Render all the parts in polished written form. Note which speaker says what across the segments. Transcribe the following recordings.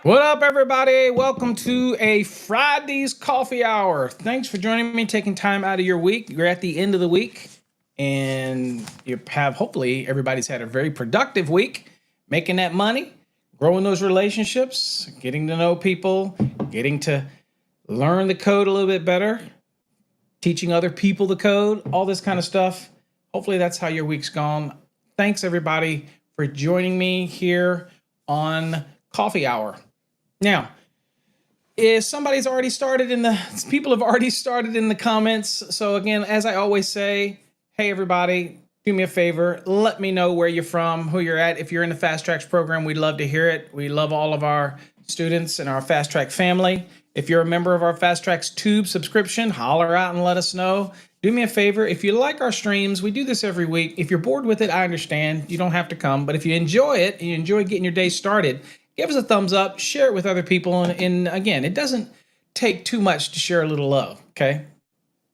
Speaker 1: What up, everybody? Welcome to a Friday's Coffee Hour. Thanks for joining me, taking time out of your week. You're at the end of the week, and you have hopefully everybody's had a very productive week, making that money, growing those relationships, getting to know people, getting to learn the code a little bit better, teaching other people the code, all this kind of stuff. Hopefully, that's how your week's gone. Thanks, everybody, for joining me here on Coffee Hour. Now, if somebody's already started people have already started in the comments. So again, as I always say, hey everybody, do me a favor, let me know where you're from, who you're at. If you're in the Fast Tracks program, we'd love to hear it. We love all of our students and our Fast Track family. If you're a member of our Fast Tracks Tube subscription, holler out and let us know. Do me a favor, if you like our streams, we do this every week. If you're bored with it, I understand. You don't have to come. But if you enjoy it and you enjoy getting your day started, give us a thumbs up, share it with other people. And again, it doesn't take too much to share a little love, okay?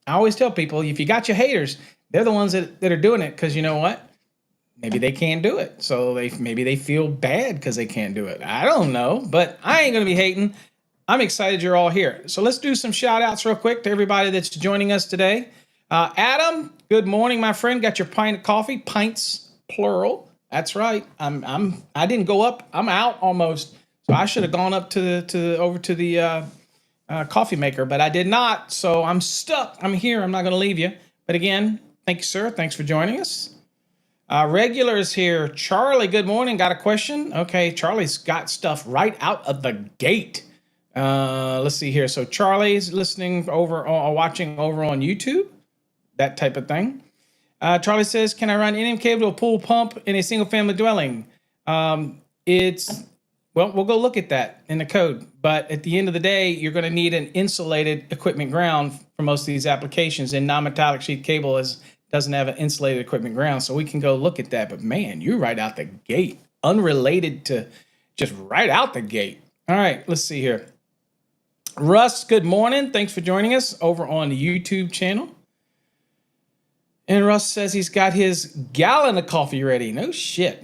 Speaker 1: I always tell people, if you got your haters, they're the ones that are doing it because you know what? Maybe they can't do it. So maybe they feel bad because they can't do it. I don't know, but I ain't going to be hating. I'm excited you're all here. So let's do some shout outs real quick to everybody that's joining us today. Adam, good morning, my friend. Got your pint of coffee, pints, plural. That's right. I didn't go up. I'm out almost. So I should have gone up over to the coffee maker, but I did not. So I'm stuck. I'm here. I'm not going to leave you. But again, thank you, sir. Thanks for joining us. Regulars here. Charlie, good morning. Got a question? Okay, Charlie's got stuff right out of the gate. Let's see here. So Charlie's listening over or watching over on YouTube, that type of thing. Charlie says, can I run NM cable to a pool pump in a single family dwelling? We'll go look at that in the code. But at the end of the day, you're going to need an insulated equipment ground for most of these applications. And non-metallic sheet cable doesn't have an insulated equipment ground. So we can go look at that. But man, you're right out the gate, unrelated to just right out the gate. All right, let's see here. Russ, good morning. Thanks for joining us over on the YouTube channel. And Russ says he's got his gallon of coffee ready. No shit.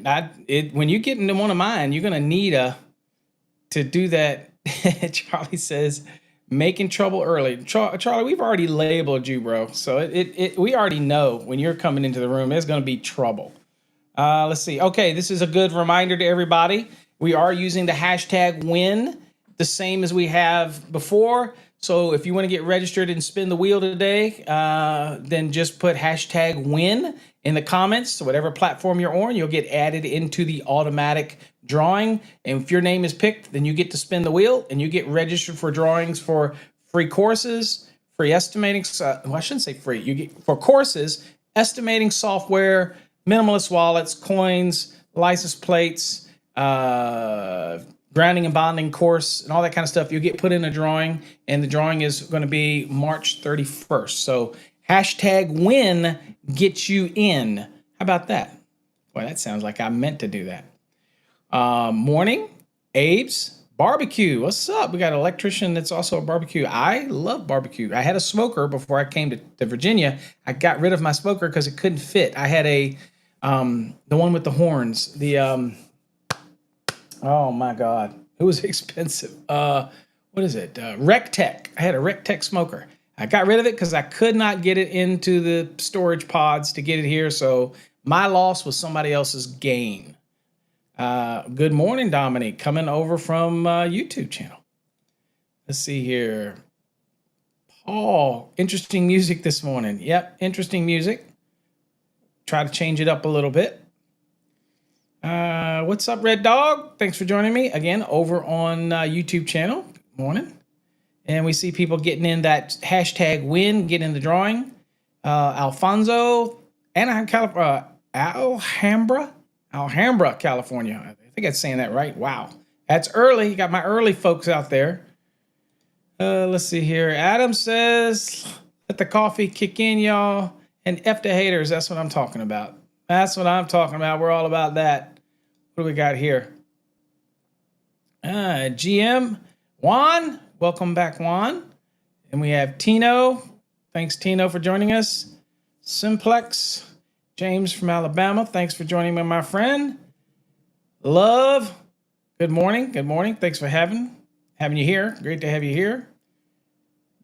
Speaker 1: When you get into one of mine, you're going to need to do that. Charlie says, making trouble early. Charlie, we've already labeled you, bro. So we already know when you're coming into the room, there's going to be trouble. Let's see. Okay, this is a good reminder to everybody. We are using the hashtag WIN, the same as we have before. So if you want to get registered and spin the wheel today, then just put hashtag WIN in the comments. So whatever platform you're on, you'll get added into the automatic drawing. And if your name is picked, then you get to spin the wheel and you get registered for drawings for free courses, free estimating. I shouldn't say free. You get for courses, estimating software, minimalist wallets, coins, license plates, grounding and bonding course, and all that kind of stuff. You'll get put in a drawing, and the drawing is going to be March 31st. So hashtag WIN gets you in. How about that? Boy, that sounds like I meant to do that. Morning, Abe's barbecue. What's up? We got an electrician that's also a barbecue. I love barbecue. I had a smoker before I came to Virginia. I got rid of my smoker because it couldn't fit. I had the one with the horns, oh my God, it was expensive. What is it? Rectech. I had a Rectech smoker. I got rid of it because I could not get it into the storage pods to get it here. So my loss was somebody else's gain. Good morning, Dominique, coming over from YouTube channel. Let's see here. Paul, interesting music this morning. Yep, interesting music. Try to change it up a little bit. What's up, Red Dog? Thanks for joining me again over on YouTube channel. Good morning. And we see people getting in that hashtag WIN, get in the drawing. Alfonso, Alhambra, California. I think I'm saying that right. Wow. That's early. You got my early folks out there. Let's see here. Adam says, let the coffee kick in, y'all. And F the haters. That's what I'm talking about. That's what I'm talking about. We're all about that. What do we got here? GM, Juan. Welcome back, Juan. And we have Tino. Thanks, Tino, for joining us. Simplex. James from Alabama. Thanks for joining me, my friend. Love. Good morning. Good morning. Thanks for having you here. Great to have you here.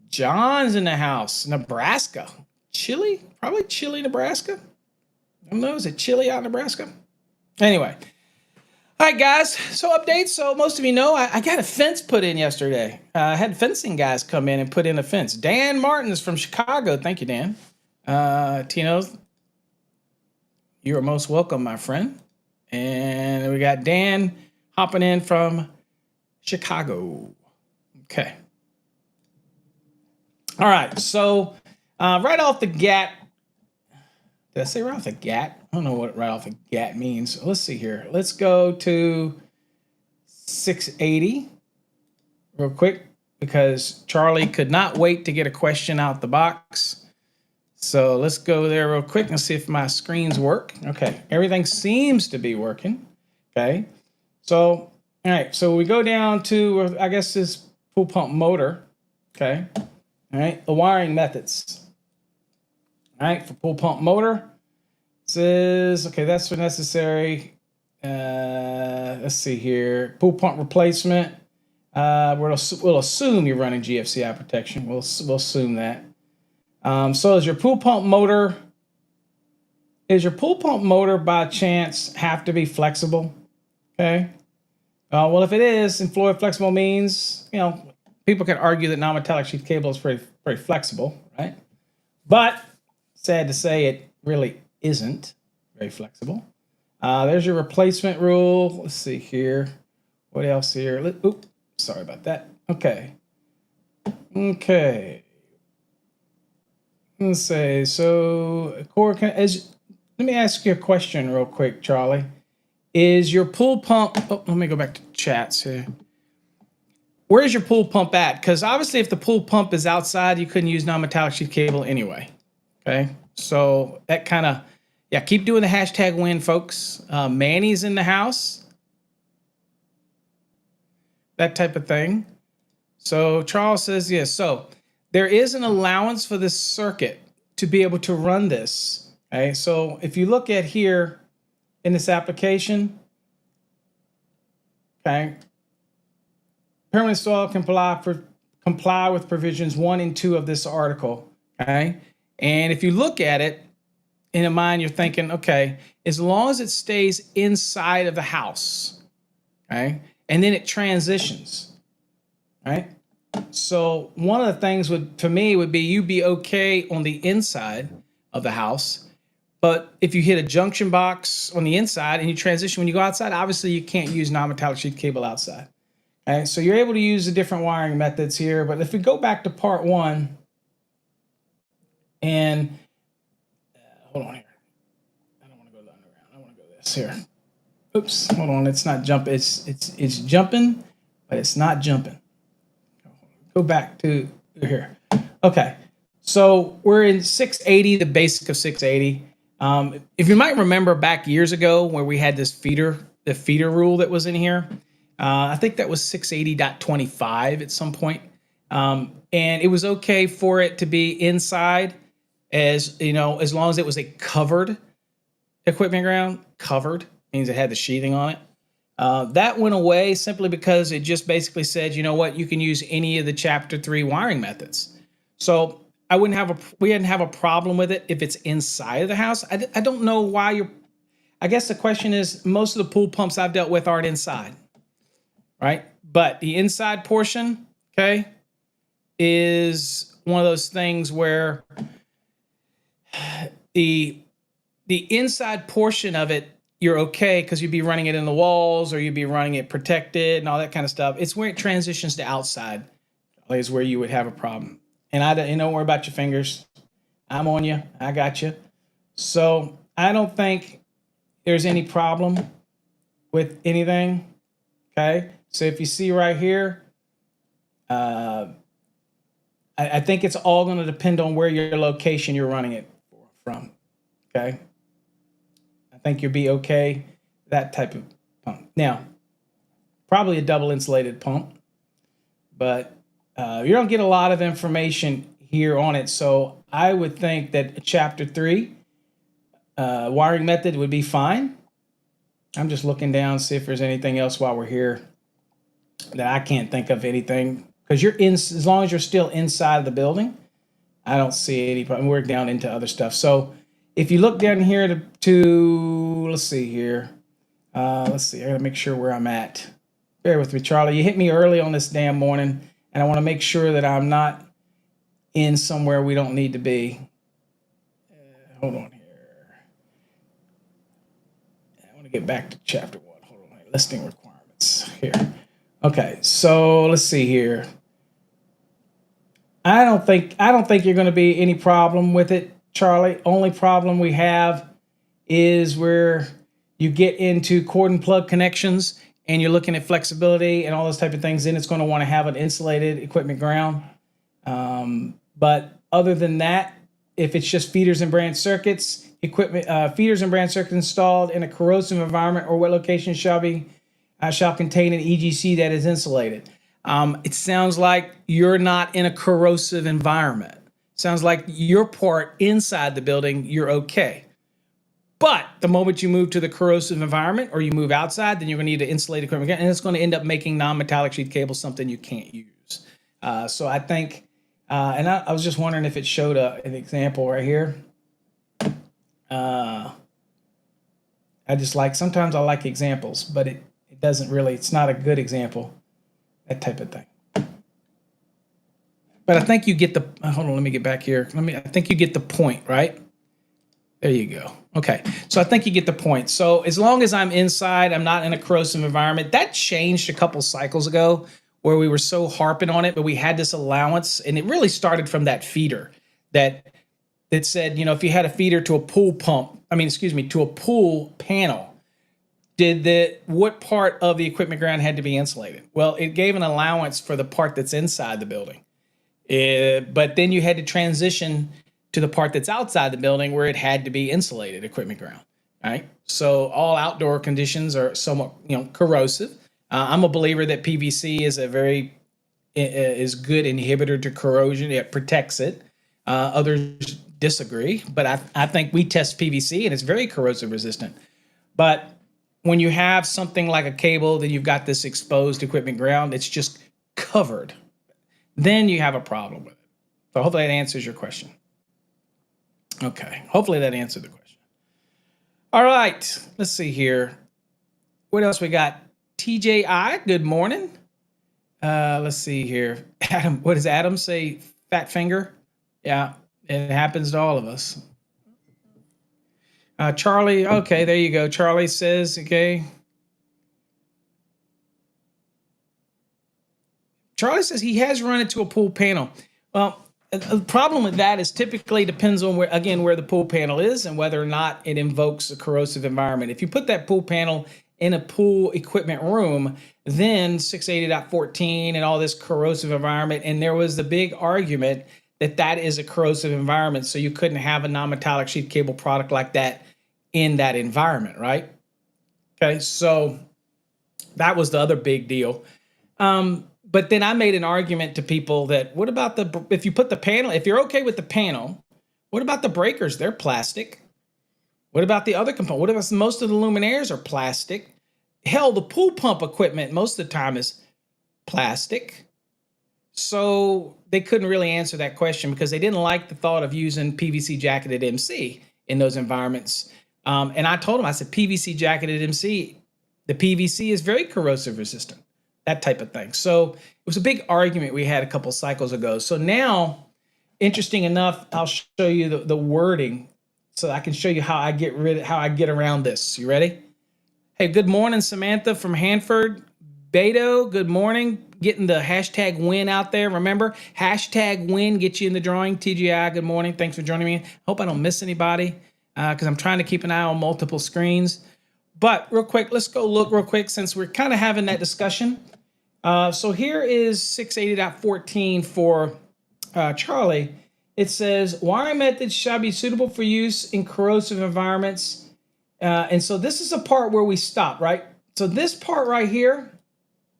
Speaker 1: John's in the house. Nebraska. Chilly? Probably chilly, Nebraska. I don't know. Is it chilly out in Nebraska? Anyway. All right, guys. So updates. So most of you know I got a fence put in yesterday. I had fencing guys come in and put in a fence. Dan Martin's from Chicago. Thank you, Dan. Tino, you are most welcome, my friend. And we got Dan hopping in from Chicago. Okay. All right. So right off the gat, did I say right off the gat? I don't know what right off the gat means. Let's see here. Let's go to 680 real quick because Charlie could not wait to get a question out the box. So let's go there real quick and see if my screens work. Okay, everything seems to be working. Okay, so all right, so we go down to I guess this pool pump motor. Okay, all right, the wiring methods. All right, for pool pump motor, it says okay, that's for necessary. Let's see here, pool pump replacement. We'll assume you're running GFCI protection. We'll assume that. So is your pool pump motor by chance have to be flexible? Okay. Well, if it is, and fluid flexible means, people can argue that non-metallic sheath cable is very flexible, right? But sad to say, it really isn't very flexible. There's your replacement rule. Let's see here. What else here? Oops, sorry about that. Okay. Let's say so. Let me ask you a question real quick, Charlie. Is your pool pump? Oh, let me go back to chats here. Where's your pool pump at? Because obviously, if the pool pump is outside, you couldn't use non-metallic sheath cable anyway. Okay, so that kind of, keep doing the hashtag win, folks. Manny's in the house. That type of thing. So Charles says yes. So there is an allowance for this circuit to be able to run this. Okay, so if you look at here in this application, okay, permanent install can comply with provisions 1 and 2 of this article. Okay, and if you look at it, in your mind, you're thinking, okay, as long as it stays inside of the house, okay, and then it transitions, right? So one of the things for me would be you'd be okay on the inside of the house, but if you hit a junction box on the inside and you transition when you go outside, obviously you can't use non-metallic sheath cable outside. Okay, so you're able to use the different wiring methods here. But if we go back to part 1 and hold on here, I don't want to go to the underground. I want to go this here. Oops, hold on. It's not jumping. It's jumping, but it's not jumping. Go back to here. Okay, so we're in 680, the basic of 680. If you might remember back years ago where we had this the feeder rule that was in here, I think that was 680.25 at some point. And it was okay for it to be inside as long as it was a covered equipment ground. Covered means it had the sheathing on it. That went away simply because it just basically said, you know what, you can use any of the Chapter 3 wiring methods. So we didn't have a problem with it if it's inside of the house. I don't know why I guess the question is, most of the pool pumps I've dealt with aren't inside, right? But the inside portion, okay, is one of those things where the inside portion of it, you're okay because you'd be running it in the walls or you'd be running it protected and all that kind of stuff. It's where it transitions to outside is where you would have a problem. And don't worry about your fingers. I'm on you. I got you. So I don't think there's any problem with anything. Okay. So if you see right here, I think it's all going to depend on where your location you're running it from. Okay. I think you'll be okay. That type of pump. Now, probably a double insulated pump, but you don't get a lot of information here on it. So I would think that Chapter 3 wiring method would be fine. I'm just looking down, see if there's anything else while we're here that I can't think of anything. Because you're in, as long as you're still inside the building, I don't see any problem. We're down into other stuff. So if you look down here to let's see here. Let's see. I gotta make sure where I'm at. Bear with me, Charlie. You hit me early on this damn morning, and I want to make sure that I'm not in somewhere we don't need to be. Hold on here. I want to get back to chapter 1. Hold on. Listing requirements here. Okay, so let's see here. I don't think you're going to be any problem with it, Charlie. Only problem we have is where you get into cord and plug connections and you're looking at flexibility and all those type of things. Then it's going to want to have an insulated equipment ground. But other than that, if it's just feeders and branch circuits, feeders and branch circuits installed in a corrosive environment or what location shall contain an EGC that is insulated. It sounds like you're not in a corrosive environment. Sounds like your part inside the building, you're okay. But the moment you move to the corrosive environment or you move outside, then you're going to need to insulate equipment again, and it's going to end up making non-metallic sheath cable something you can't use. So I think, and I was just wondering if it showed an example right here. Sometimes I like examples, but it doesn't really, it's not a good example, that type of thing. But I think you get the, hold on, let me get back here. I think you get the point, right? There you go. Okay, so I think you get the point. So as long as I'm inside, I'm not in a corrosive environment. That changed a couple cycles ago where we were so harping on it, but we had this allowance, and it really started from that feeder that said, if you had a feeder to a pool to a pool panel, what part of the equipment ground had to be insulated? Well, it gave an allowance for the part that's inside the building. But then you had to transition to the part that's outside the building where it had to be insulated equipment ground. Right. So all outdoor conditions are somewhat, corrosive. I'm a believer that PVC is is good inhibitor to corrosion. It protects it. Others disagree, but I think we test PVC and it's very corrosive resistant. But when you have something like a cable, then you've got this exposed equipment ground, it's just covered. Then you have a problem with it. So hopefully that answers your question. Okay, hopefully that answered the question. All right, let's see here. What else we got? TJI, good morning. Let's see here. Adam, what does Adam say? Fat finger? Yeah, it happens to all of us. Charlie, okay, there you go. Charlie says, okay. Charlie says he has run into a pool panel. Well, the problem with that is typically depends on where the pool panel is and whether or not it invokes a corrosive environment. If you put that pool panel in a pool equipment room, then 680.14 and all this corrosive environment, and there was the big argument that is a corrosive environment, so you couldn't have a non-metallic sheath cable product like that in that environment, right? Okay, so that was the other big deal. But then I made an argument to people that what about if you put the panel, if you're okay with the panel, what about the breakers? They're plastic. What about the other component? What about most of the luminaires are plastic? Hell, the pool pump equipment most of the time is plastic. So they couldn't really answer that question because they didn't like the thought of using PVC jacketed MC in those environments. And I told them, I said, PVC jacketed MC, the PVC is very corrosive resistant, that type of thing. So it was a big argument we had a couple cycles ago. So now, interesting enough, I'll show you the wording so I can show you how I get around this. You ready? Hey, good morning, Samantha from Hanford. Beto, good morning. Getting the hashtag win out there. Remember, hashtag win gets you in the drawing. TGI, good morning. Thanks for joining me. Hope I don't miss anybody because I'm trying to keep an eye on multiple screens. But real quick, let's go look real quick since we're kind of having that discussion. So here is 680.14 for Charlie. It says, wiring methods shall be suitable for use in corrosive environments. And so this is a part where we stop, right? So this part right here,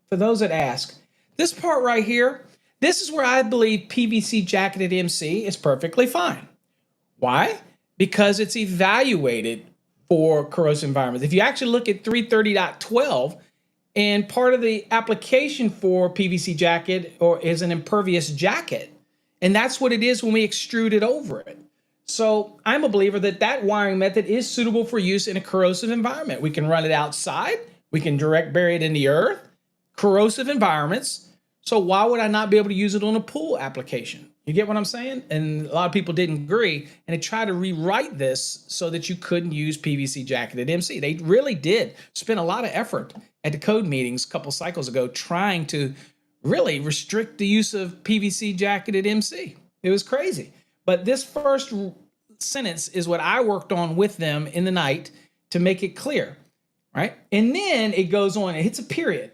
Speaker 1: for those that ask, this part right here, this is where I believe PVC jacketed MC is perfectly fine. Why? Because it's evaluated for corrosive environments. If you actually look at 330.12, and part of the application for PVC jacket or is an impervious jacket, and that's what it is when we extrude it over it. So I'm a believer that that wiring method is suitable for use in a corrosive environment. We can run it outside. We can direct bury it in the earth, corrosive environments. So why would I not be able to use it on a pool application? You get what I'm saying? And a lot of people didn't agree, and they tried to rewrite this so that you couldn't use PVC jacketed MC. They really did spend a lot of effort at the code meetings a couple cycles ago trying to really restrict the use of PVC jacketed MC. It was crazy. But this first sentence is what I worked on with them in the night to make it clear, right? And then it goes on, it hits a period.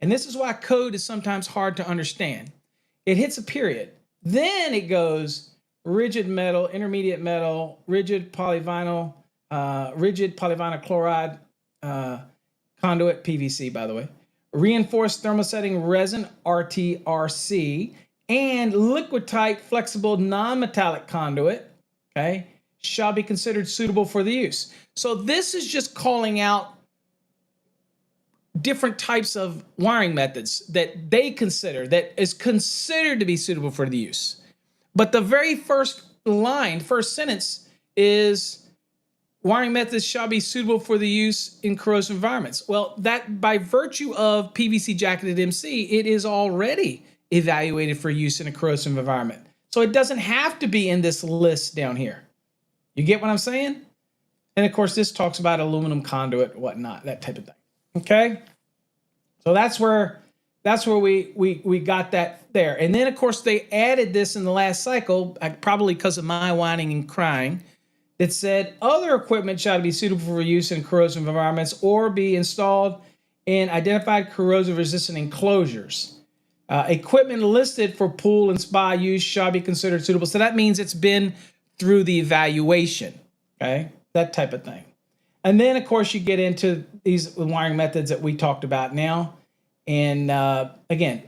Speaker 1: And this is why code is sometimes hard to understand. It hits a period. Then it goes rigid metal, intermediate metal, rigid polyvinyl chloride, conduit, PVC, by the way, reinforced thermosetting resin, RTRC, and liquid tight flexible non-metallic conduit, okay, shall be considered suitable for the use. So this is just calling out different types of wiring methods that they consider, that is considered to be suitable for the use. But the very first line, first sentence is wiring methods shall be suitable for the use in corrosive environments. Well, that by virtue of PVC jacketed MC, it is already evaluated for use in a corrosive environment. So it doesn't have to be in this list down here. You get what I'm saying? And of course, this talks about aluminum conduit, whatnot, that type of thing. Okay, so that's where we got that there. And then of course they added this in the last cycle, probably because of my whining and crying, that said other equipment shall be suitable for use in corrosive environments or be installed in identified corrosive resistant enclosures. Equipment listed for pool and spa use shall be considered suitable. So that means it's been through the evaluation, okay, that type of thing. And then, of course, you get into these wiring methods that we talked about now. And again,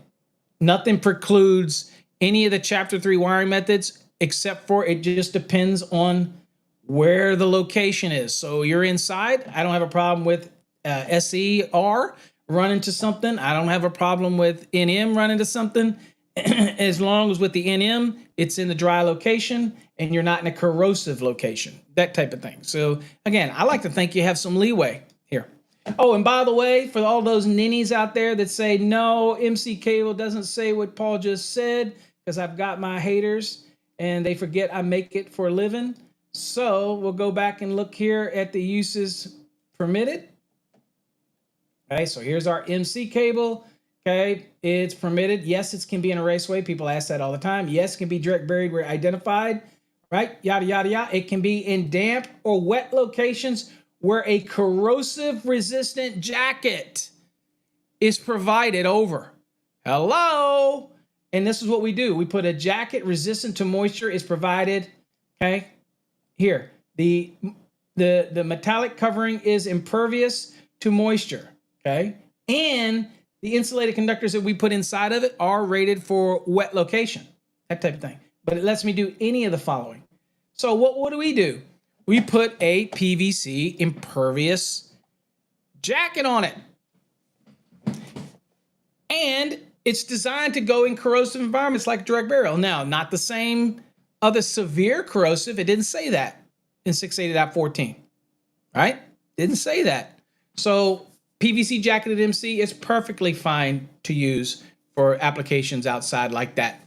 Speaker 1: nothing precludes any of the Chapter 3 wiring methods, except for it just depends on where the location is. So you're inside. I don't have a problem with SER running to something. I don't have a problem with NM running to something. As long as with the NM, it's in the dry location and you're not in a corrosive location, that type of thing. So again, I like to think you have some leeway here. Oh, and by the way, for all those ninnies out there that say, no, MC cable doesn't say what Paul just said, because I've got my haters and they forget I make it for a living. So we'll go back and look here at the uses permitted. Okay, so here's our MC cable. Okay, it's permitted. Yes, it can be in a raceway. People ask that all the time. Yes, it can be direct buried where identified, right? Yada, yada, yada. It can be in damp or wet locations where a corrosive resistant jacket is provided over. Hello? And this is what we do. We put a jacket resistant to moisture is provided, okay? Here, the metallic covering is impervious to moisture, okay? And the insulated conductors that we put inside of it are rated for wet location, that type of thing. But it lets me do any of the following. So what do? We put a PVC impervious jacket on it. And it's designed to go in corrosive environments like direct burial. Now, not the same other severe corrosive. It didn't say that in 680.14, right? Didn't say that. So PVC jacketed MC is perfectly fine to use for applications outside like that,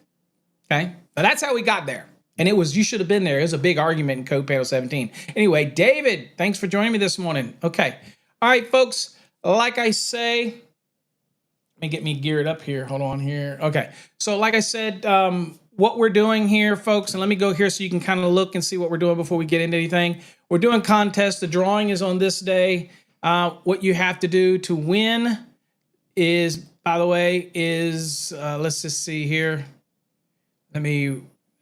Speaker 1: okay? But that's how we got there. And it was, you should have been there. It was a big argument in Code Panel 17. Anyway, David, thanks for joining me this morning. Okay. All right, folks, like I say, let me get me geared up here. Hold on here. Okay. So like I said, what we're doing here, folks, and let me go here so you can kind of look and see what we're doing before we get into anything. We're doing contests. The drawing is on this day. What you have to do to win is, by the way, let's just see here.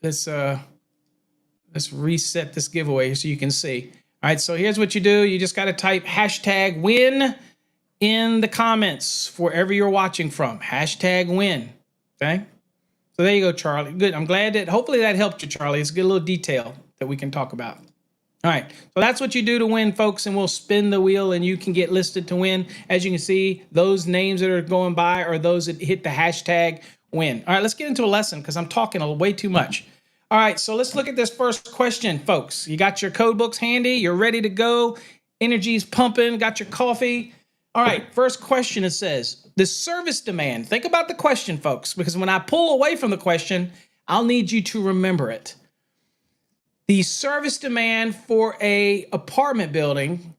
Speaker 1: Let's reset this giveaway so you can see. All right, so here's what you do. You just got to type hashtag win in the comments wherever you're watching from. Hashtag win. Okay. So there you go, Charlie. Good. I'm glad that hopefully that helped you, Charlie. It's a good little detail that we can talk about. All right, so that's what you do to win, folks, and we'll spin the wheel and you can get listed to win. As you can see, those names that are going by are those that hit the hashtag win. All right, let's get into a lesson because I'm talking way too much. All right, so let's look at this first question, folks. You got your code books handy, you're ready to go, energy's pumping, got your coffee. All right, first question, it says, the service demand. Think about the question, folks, because when I pull away from the question, I'll need you to remember it. The service demand for a apartment building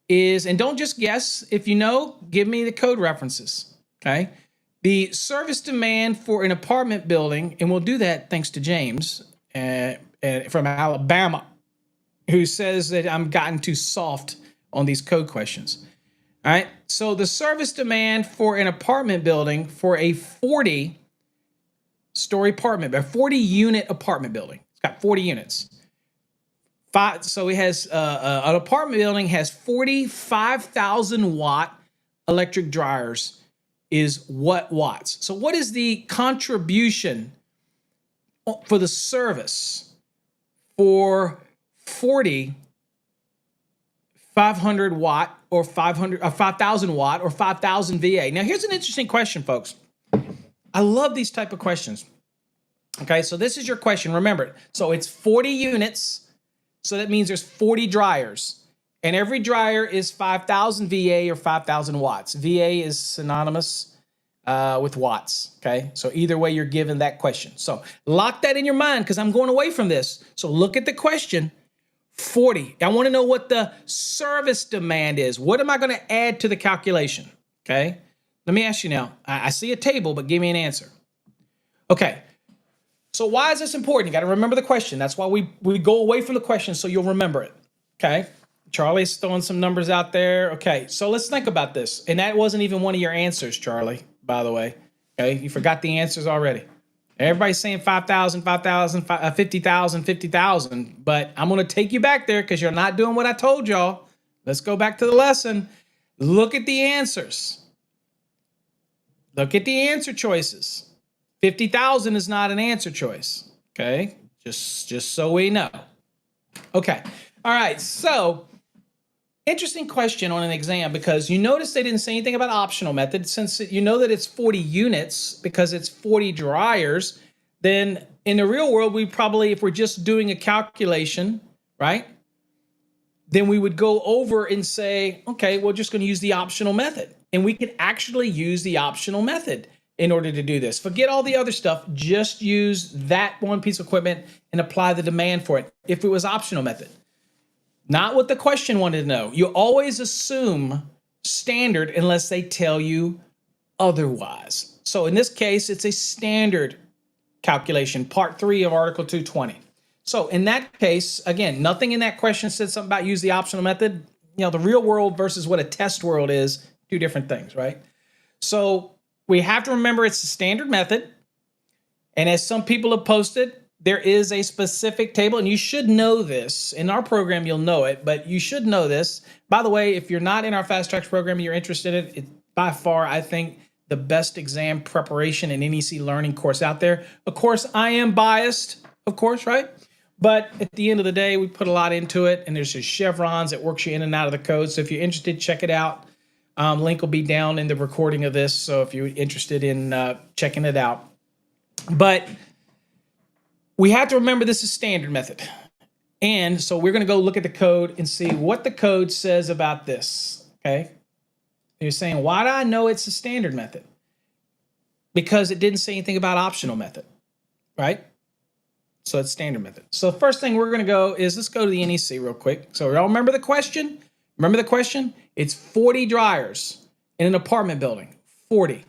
Speaker 1: is, and don't just guess, if you know, give me the code references, okay? The service demand for an apartment building, and we'll do that thanks to James from Alabama, who says that I'm gotten too soft on these code questions. All right, so the service demand for an apartment building for a 40-story apartment, a 40-unit apartment building. It's got 40 units. So it has an apartment building has 45,000 watt electric dryers is what watts. So what is the contribution for the service for 40 500 watt or 5,000 watt or 5,000 VA? Now here's an interesting question, folks. I love these type of questions. Okay, so this is your question. Remember it. So it's 40 units. So that means there's 40 dryers, and every dryer is 5,000 VA or 5,000 watts. VA is synonymous with watts, okay? So either way, you're given that question. So lock that in your mind because I'm going away from this. So look at the question, 40. I want to know what the service demand is. What am I going to add to the calculation, okay? Let me ask you now. I see a table, but give me an answer. Okay. So why is this important? You got to remember the question. That's why we go away from the question so you'll remember it. Okay. Charlie's throwing some numbers out there. Okay. So let's think about this. And that wasn't even one of your answers, Charlie, by the way. Okay. You forgot the answers already. Everybody's saying 5,000, 5,000, 50,000, 50,000. But I'm going to take you back there because you're not doing what I told y'all. Let's go back to the lesson. Look at the answers. Look at the answer choices. 50,000 is not an answer choice, okay? Just so we know. Okay, all right, so interesting question on an exam because you notice they didn't say anything about optional method. Since you know that it's 40 units because it's 40 dryers, then in the real world, we probably, if we're just doing a calculation, right? Then we would go over and say, okay, we're just gonna use the optional method. And we can actually use the optional method in order to do this. Forget all the other stuff, just use that one piece of equipment and apply the demand for it if it was optional method. Not what the question wanted to know. You always assume standard unless they tell you otherwise. So in this case, it's a standard calculation, part 3 of Article 220. So in that case, again, nothing in that question said something about use the optional method. You know, the real world versus what a test world is, two different things, right? So we have to remember it's a standard method. And as some people have posted, there is a specific table, and you should know this. In our program, you'll know it, but you should know this. By the way, if you're not in our Fast Tracks program and you're interested in it, it's by far, I think, the best exam preparation and NEC learning course out there. Of course, I am biased, of course, right? But at the end of the day, we put a lot into it, and there's just chevrons that works you in and out of the code. So if you're interested, check it out. Link will be down in the recording of this, so if you're interested in checking it out. But we have to remember this is standard method. And so we're going to go look at the code and see what the code says about this, okay? You're saying, why do I know it's a standard method? Because it didn't say anything about optional method, right? So it's standard method. So the first thing we're going to go is, let's go to the NEC real quick. So y'all remember the question? Remember the question? It's 40 dryers in an apartment building, 40,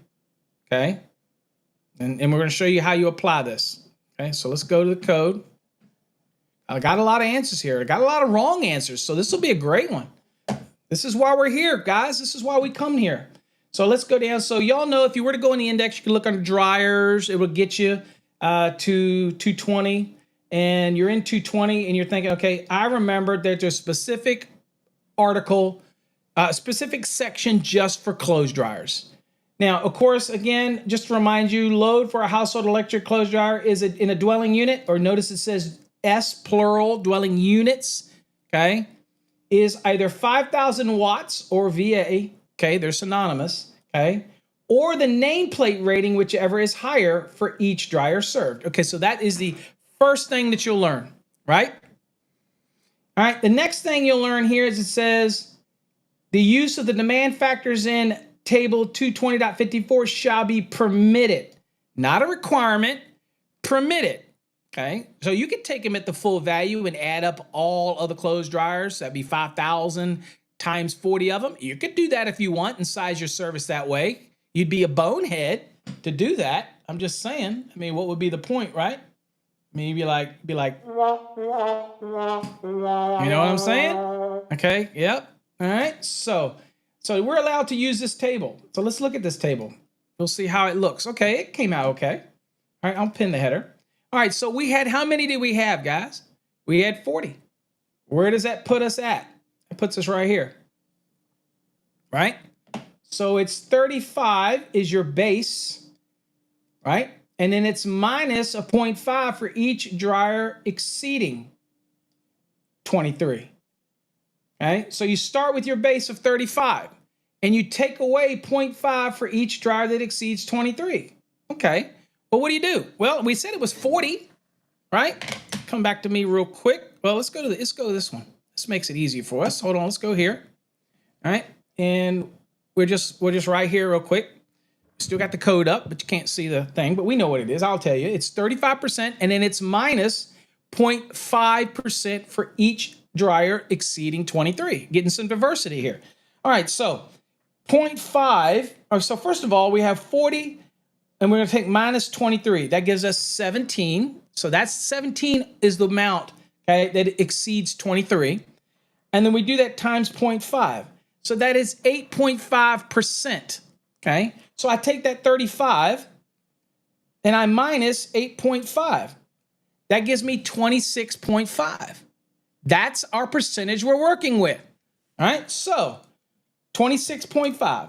Speaker 1: okay? And we're going to show you how you apply this, okay? So let's go to the code. I got a lot of answers here. I got a lot of wrong answers, so this will be a great one. This is why we're here, guys. This is why we come here. So let's go down. So y'all know if you were to go in the index, you can look under dryers. It will get you to 220, and you're in 220, and you're thinking, okay, I remember that there's a specific article, specific section just for clothes dryers. Now, of course, again, just to remind you, load for a household electric clothes dryer is in a dwelling unit, or notice it says S plural, dwelling units. okay, is either 5,000 watts or VA, okay, they're synonymous, okay, or the nameplate rating, whichever is higher for each dryer served. Okay, so that is the first thing that you'll learn, right? All right, the next thing you'll learn here is it says the use of the demand factors in table 220.54 shall be permitted, not a requirement, permitted. Okay, so you could take them at the full value and add up all of the clothes dryers. That'd be 5,000 times 40 of them. You could do that if you want and size your service that way. You'd be a bonehead to do that. I'm just saying. I mean, what would be the point, right? I mean, you'd be like, you know what I'm saying? Okay, yep. All right, so we're allowed to use this table. So let's look at this table. We'll see how it looks. Okay, it came out okay. All right, I'll pin the header. All right, so we had, how many did we have, guys? We had 40. Where does that put us at? It puts us right here, right? So it's 35 is your base, right? And then it's minus a 0.5 for each dryer exceeding 23. Okay, so you start with your base of 35 and you take away 0.5 for each dryer that exceeds 23. Okay, well, what do? Well, we said it was 40, right? Come back to me real quick. Well, let's go to this one. This makes it easier for us. Hold on, let's go here. All right, and we're just right here real quick. Still got the code up, but you can't see the thing, but we know what it is. I'll tell you. It's 35%, and then it's minus 0.5% for each dryer exceeding 23. Getting some diversity here. All right, so 0.5. So first of all, we have 40, and we're going to take minus 23. That gives us 17. So that's 17 is the amount, okay, that exceeds 23. And then we do that times 0.5. So that is 8.5%, okay? So I take that 35 and I minus 8.5. That gives me 26.5. That's our percentage we're working with. All right, so 26.5.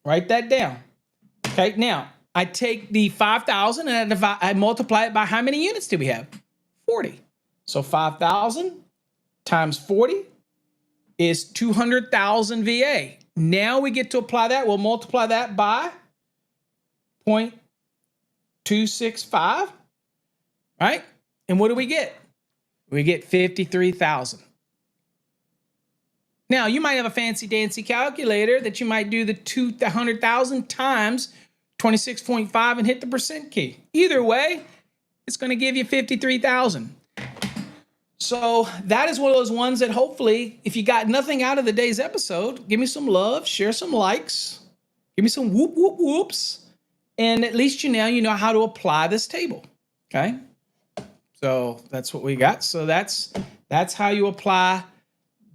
Speaker 1: Write that down. Okay, now I take the 5,000 and I multiply it by how many units do we have? 40. So 5,000 times 40 is 200,000 VA. Now we get to apply that. We'll multiply that by 0.265, right? And what do we get? We get 53,000. Now, you might have a fancy-dancy calculator that you might do the 200,000 times 26.5 and hit the percent key. Either way, it's going to give you 53,000. So that is one of those ones that hopefully, if you got nothing out of the day's episode, give me some love, share some likes, give me some whoop, whoop, whoops, and at least you know how to apply this table, okay? So that's what we got. So that's how you apply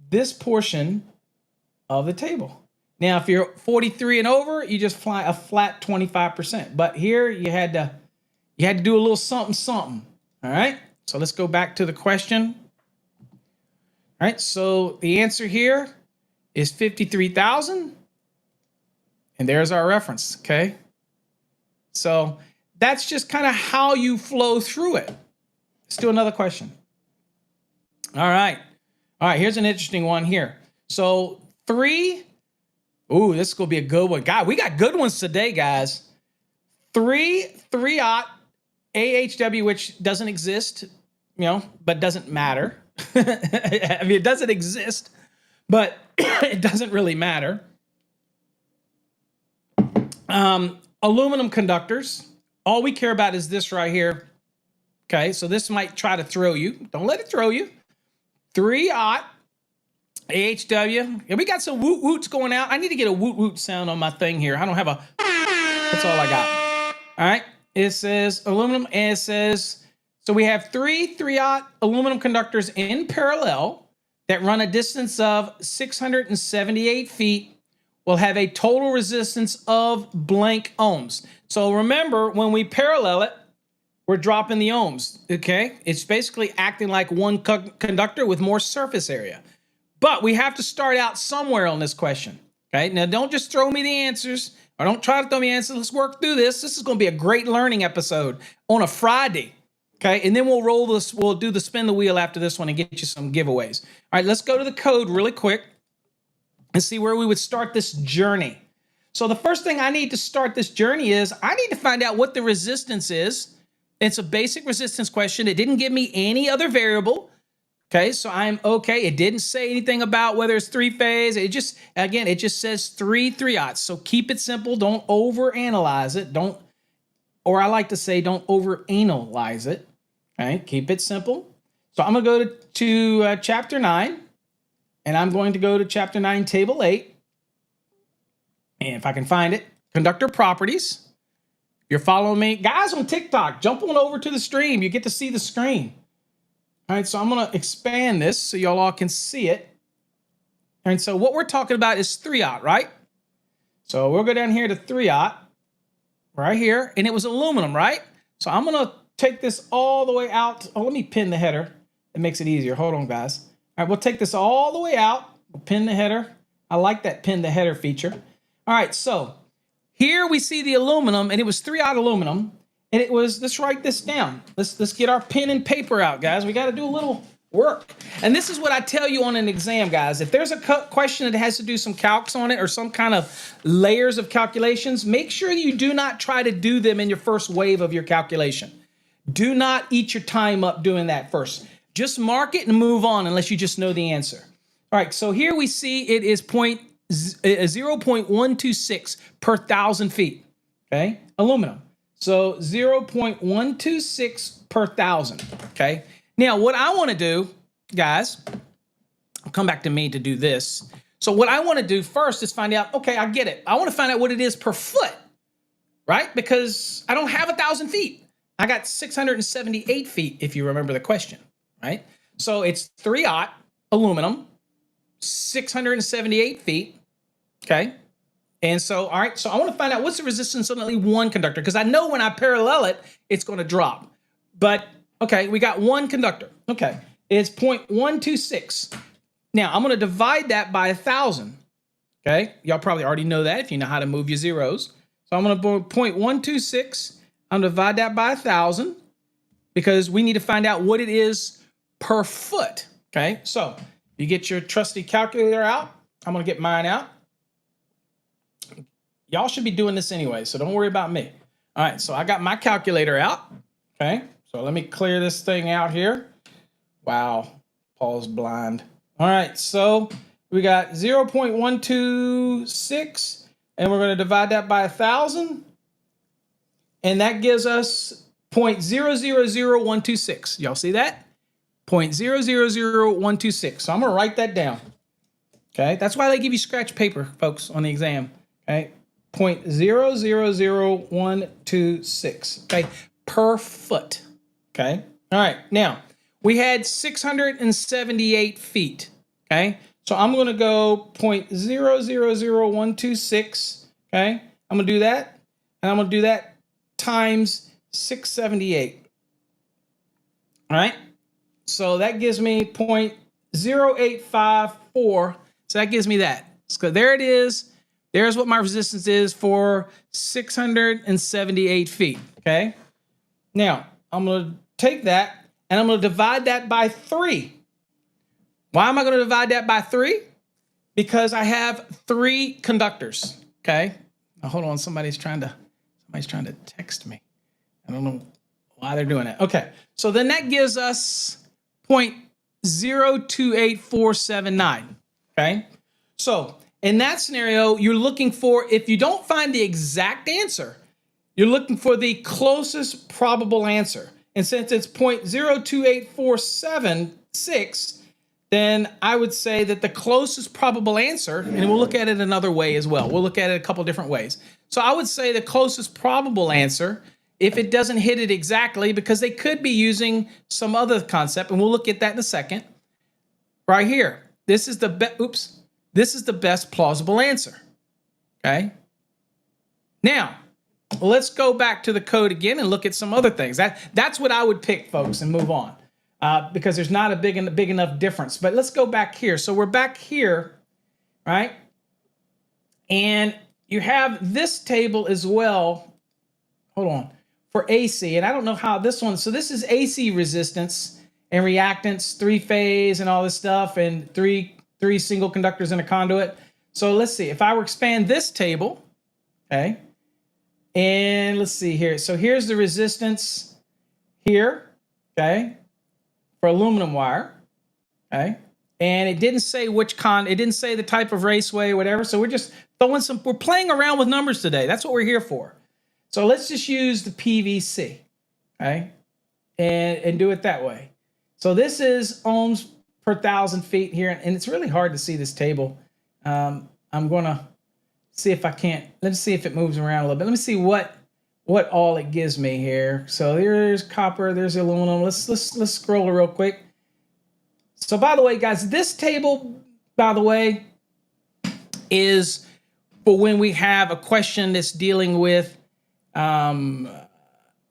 Speaker 1: this portion of the table. Now, if you're 43 and over, you just fly a flat 25%. But here you had to do a little something. All right. So let's go back to the question. All right. So the answer here is 53,000. And there's our reference. Okay. So that's just kind of how you flow through it. Let's do another question. All right. Here's an interesting one here. So 3. Ooh, this is going to be a good one. God, we got good ones today, guys. 3-aught AHW, which doesn't exist, but doesn't matter. I mean, it doesn't exist, but it doesn't really matter. Aluminum conductors. All we care about is this right here. Okay, so this might try to throw you. Don't let it throw you. 3-aught AHW. Yeah, we got some woot woots going out. I need to get a woot woot sound on my thing here. I don't have a. That's all I got. All right. It says aluminum, and it says, so we have 3-aught aluminum conductors in parallel that run a distance of 678 feet will have a total resistance of blank ohms. So remember, when we parallel it, we're dropping the ohms, okay? It's basically acting like one conductor with more surface area. But we have to start out somewhere on this question, okay? Now, don't just throw me the answers, or don't try to throw me answers. Let's work through this. This is going to be a great learning episode on a Friday, Okay, and then we'll roll this, we'll do the spin the wheel after this one and get you some giveaways. All right, let's go to the code really quick and see where we would start this journey. So the first thing I need to start this journey is I need to find out what the resistance is. It's a basic resistance question. It didn't give me any other variable. Okay, so I'm okay. It didn't say anything about whether it's three-phase. It just, again, it just says 3/3/0. So keep it simple. Don't overanalyze it. Don't, or I like to say, don't overanalyze it. Okay, keep it simple. So I'm going to go to chapter 9, and I'm going to go to chapter 9, table 8. And if I can find it, conductor properties. You're following me. Guys on TikTok, jump on over to the stream. You get to see the screen. All right, so I'm going to expand this so y'all all can see it. All right, so what we're talking about is 3/0, right? So we'll go down here to 3/0, right here, and it was aluminum, right? So I'm going to take this all the way out. Oh, let me pin the header. It makes it easier. Hold on, guys. All right, we'll take this all the way out. We'll pin the header. I like that pin the header feature. All right, so here we see the aluminum, and it was 3/0 aluminum. And it was, let's write this down. Let's get our pen and paper out, guys. We got to do a little work. And this is what I tell you on an exam, guys. If there's a question that has to do some calcs on it or some kind of layers of calculations, make sure you do not try to do them in your first wave of your calculation. Do not eat your time up doing that first. Just mark it and move on unless you just know the answer. All right, so here we see it is 0.126 per 1,000 feet, okay? Aluminum. So 0.126 per 1,000, okay? Now, what I want to do, guys, I'll come back to me to do this. So what I want to do first is find out, okay, I get it. I want to find out what it is per foot, right? Because I don't have 1,000 feet. I got 678 feet, if you remember the question, right? So it's 3/0 aluminum, 678 feet, okay? And so, all right, so I want to find out what's the resistance on only one conductor, because I know when I parallel it, it's going to drop. But, okay, we got one conductor. Okay, it's 0.126. Now, I'm going to divide that by 1,000. Okay, y'all probably already know that if you know how to move your zeros. So I'm going to put 0.126. I'm going to divide that by 1,000 because we need to find out what it is per foot. Okay, so you get your trusty calculator out. I'm going to get mine out. Y'all should be doing this anyway, so don't worry about me. All right, so I got my calculator out. Okay, so let me clear this thing out here. Wow, Paul's blind. All right, so we got 0.126, and we're going to divide that by 1,000, and that gives us 0.000126. Y'all see that? 0.000126. So I'm going to write that down. Okay, that's why they give you scratch paper, folks, on the exam. Okay. 0.000126, okay, per foot, okay? All right, now, we had 678 feet, okay? So I'm going to go 0.000126, okay? I'm going to do that, and I'm going to do that times 678, all right? So that gives me 0.0854, so that gives me that. So there it is. There's what my resistance is for 678 feet, okay? Now, I'm going to take that, and I'm going to divide that by 3. Why am I going to divide that by 3? Because I have 3 conductors, okay? Now, hold on, somebody's trying to text me. I don't know why they're doing that. Okay, so then that gives us 0.028479, okay? So in that scenario, you're looking for, if you don't find the exact answer, you're looking for the closest probable answer. And since it's 0.028476, then I would say that the closest probable answer, and we'll look at it another way as well. We'll look at it a couple different ways. So I would say the closest probable answer, if it doesn't hit it exactly, because they could be using some other concept, and we'll look at that in a second. Right here, this is the this is the best plausible answer, okay? Now, let's go back to the code again and look at some other things. That's what I would pick, folks, and move on, because there's not a big enough difference. But let's go back here. So we're back here, right? And you have this table as well. Hold on. for AC, and I don't know how this one, so this is AC resistance and reactance, three phase and all this stuff, and three single conductors in a conduit. So let's see, if I were to expand this table, okay, and let's see here. So here's the resistance here, okay, for aluminum wire, okay, and it didn't say it didn't say the type of raceway, whatever. So we're just we're playing around with numbers today. That's what we're here for. So let's just use the PVC, okay, and do it that way. So this is ohms per 1,000 feet here, and it's really hard to see this table. I'm gonna see if I can't. Let's see if it moves around a little bit. Let me see what all it gives me here. So there's copper, there's aluminum. Let's scroll real quick. So by the way, guys, this table, by the way, is for when we have a question that's dealing with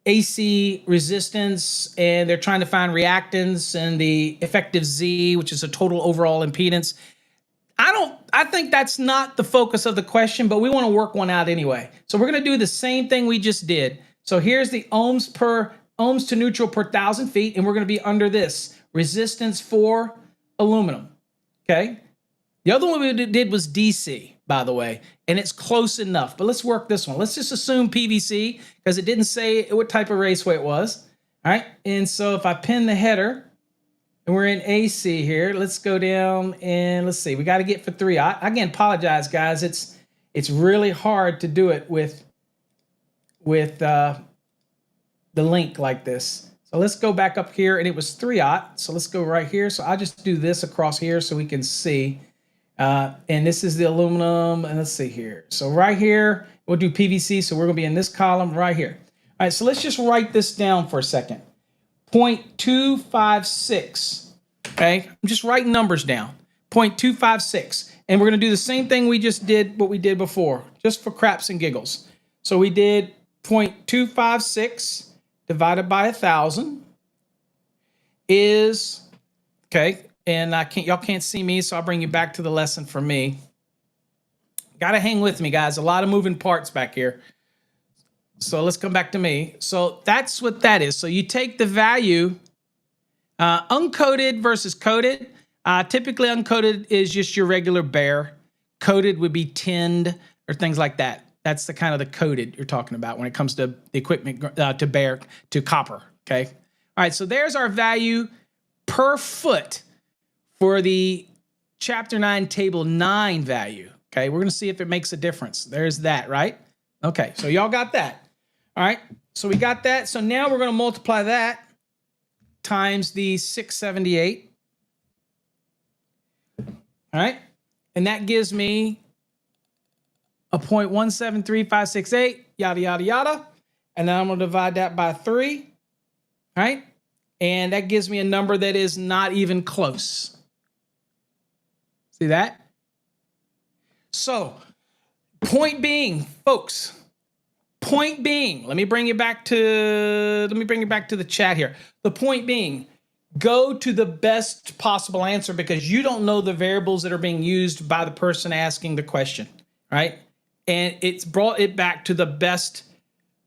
Speaker 1: AC resistance, and they're trying to find reactance and the effective Z, which is a total overall impedance. I think that's not the focus of the question, but we want to work one out anyway. So we're going to do the same thing we just did. So here's the ohms to neutral per 1,000 feet, and we're going to be under this resistance for aluminum. Okay. The other one we did was DC, by the way, and it's close enough, but let's work this one. Let's just assume PVC because it didn't say what type of raceway it was. All right. And so if I pin the header, and we're in AC here, let's go down and let's see. We got to get for 3. I again apologize, guys. It's really hard to do it with the link like this. So let's go back up here, and it was 3/0. So let's go right here. So I'll just do this across here so we can see. And this is the aluminum, and let's see here. So right here, we'll do PVC. So we're gonna be in this column right here. All right. So let's just write this down for a second. 0.256, okay? I'm just writing numbers down. 0.256. And we're going to do the same thing we just did, what we did before, just for craps and giggles. So we did 0.256 divided by 1,000 is, okay, and y'all can't see me, so I'll bring you back to the lesson for me. Got to hang with me, guys. A lot of moving parts back here. So let's come back to me. So that's what that is. So you take the value, uncoated versus coated. Typically uncoated is just your regular bare. Coated would be tinned or things like that. That's the kind of the coated you're talking about when it comes to the equipment to bare, to copper, okay? All right, so there's our value per foot for the Chapter 9, Table 9 value, okay? We're gonna see if it makes a difference. There's that, right? Okay, so y'all got that. All right, so we got that. So now we're going to multiply that times the 678. All right, and that gives me a 0.173568, yada, yada, yada. And then I'm going to divide that by 3. All right, and that gives me a number that is not even close. See that? So, point being, folks, point being, let me bring you back to the chat here. The point being, go to the best possible answer because you don't know the variables that are being used by the person asking the question, right? And it's brought it back to the best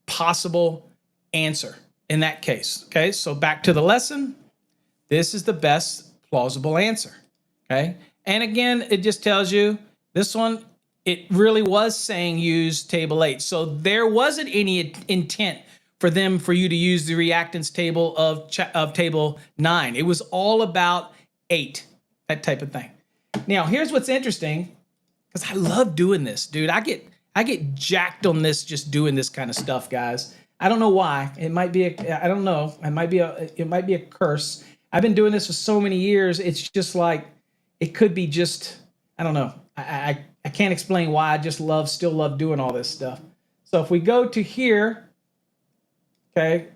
Speaker 1: possible answer in that case, okay? So back to the lesson. This is the best plausible answer, okay? And again, it just tells you this one, it really was saying use table 8. So there wasn't any intent for you to use the reactance table of table 9. It was all about 8, that type of thing. Now, here's what's interesting, because I love doing this, dude. I get jacked on this just doing this kind of stuff, guys. I don't know why. It might be I don't know. It might be a curse. I've been doing this for so many years. It's just like it could be just, I don't know. I can't explain why. I just still love doing all this stuff. So if we go to here, okay,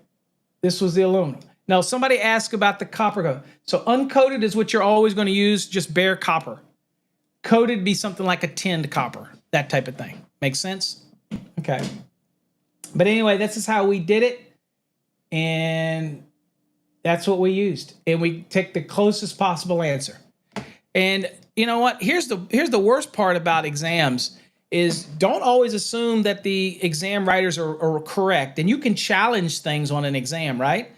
Speaker 1: this was the aluminum. Now, somebody asked about the copper coat. So uncoated is what you're always going to use, just bare copper. Coated be something like a tinned copper, that type of thing. Make sense? Okay. But anyway, this is how we did it. And that's what we used. And we take the closest possible answer. And you know what? Here's the worst part about exams is don't always assume that the exam writers are correct, and you can challenge things on an exam, right?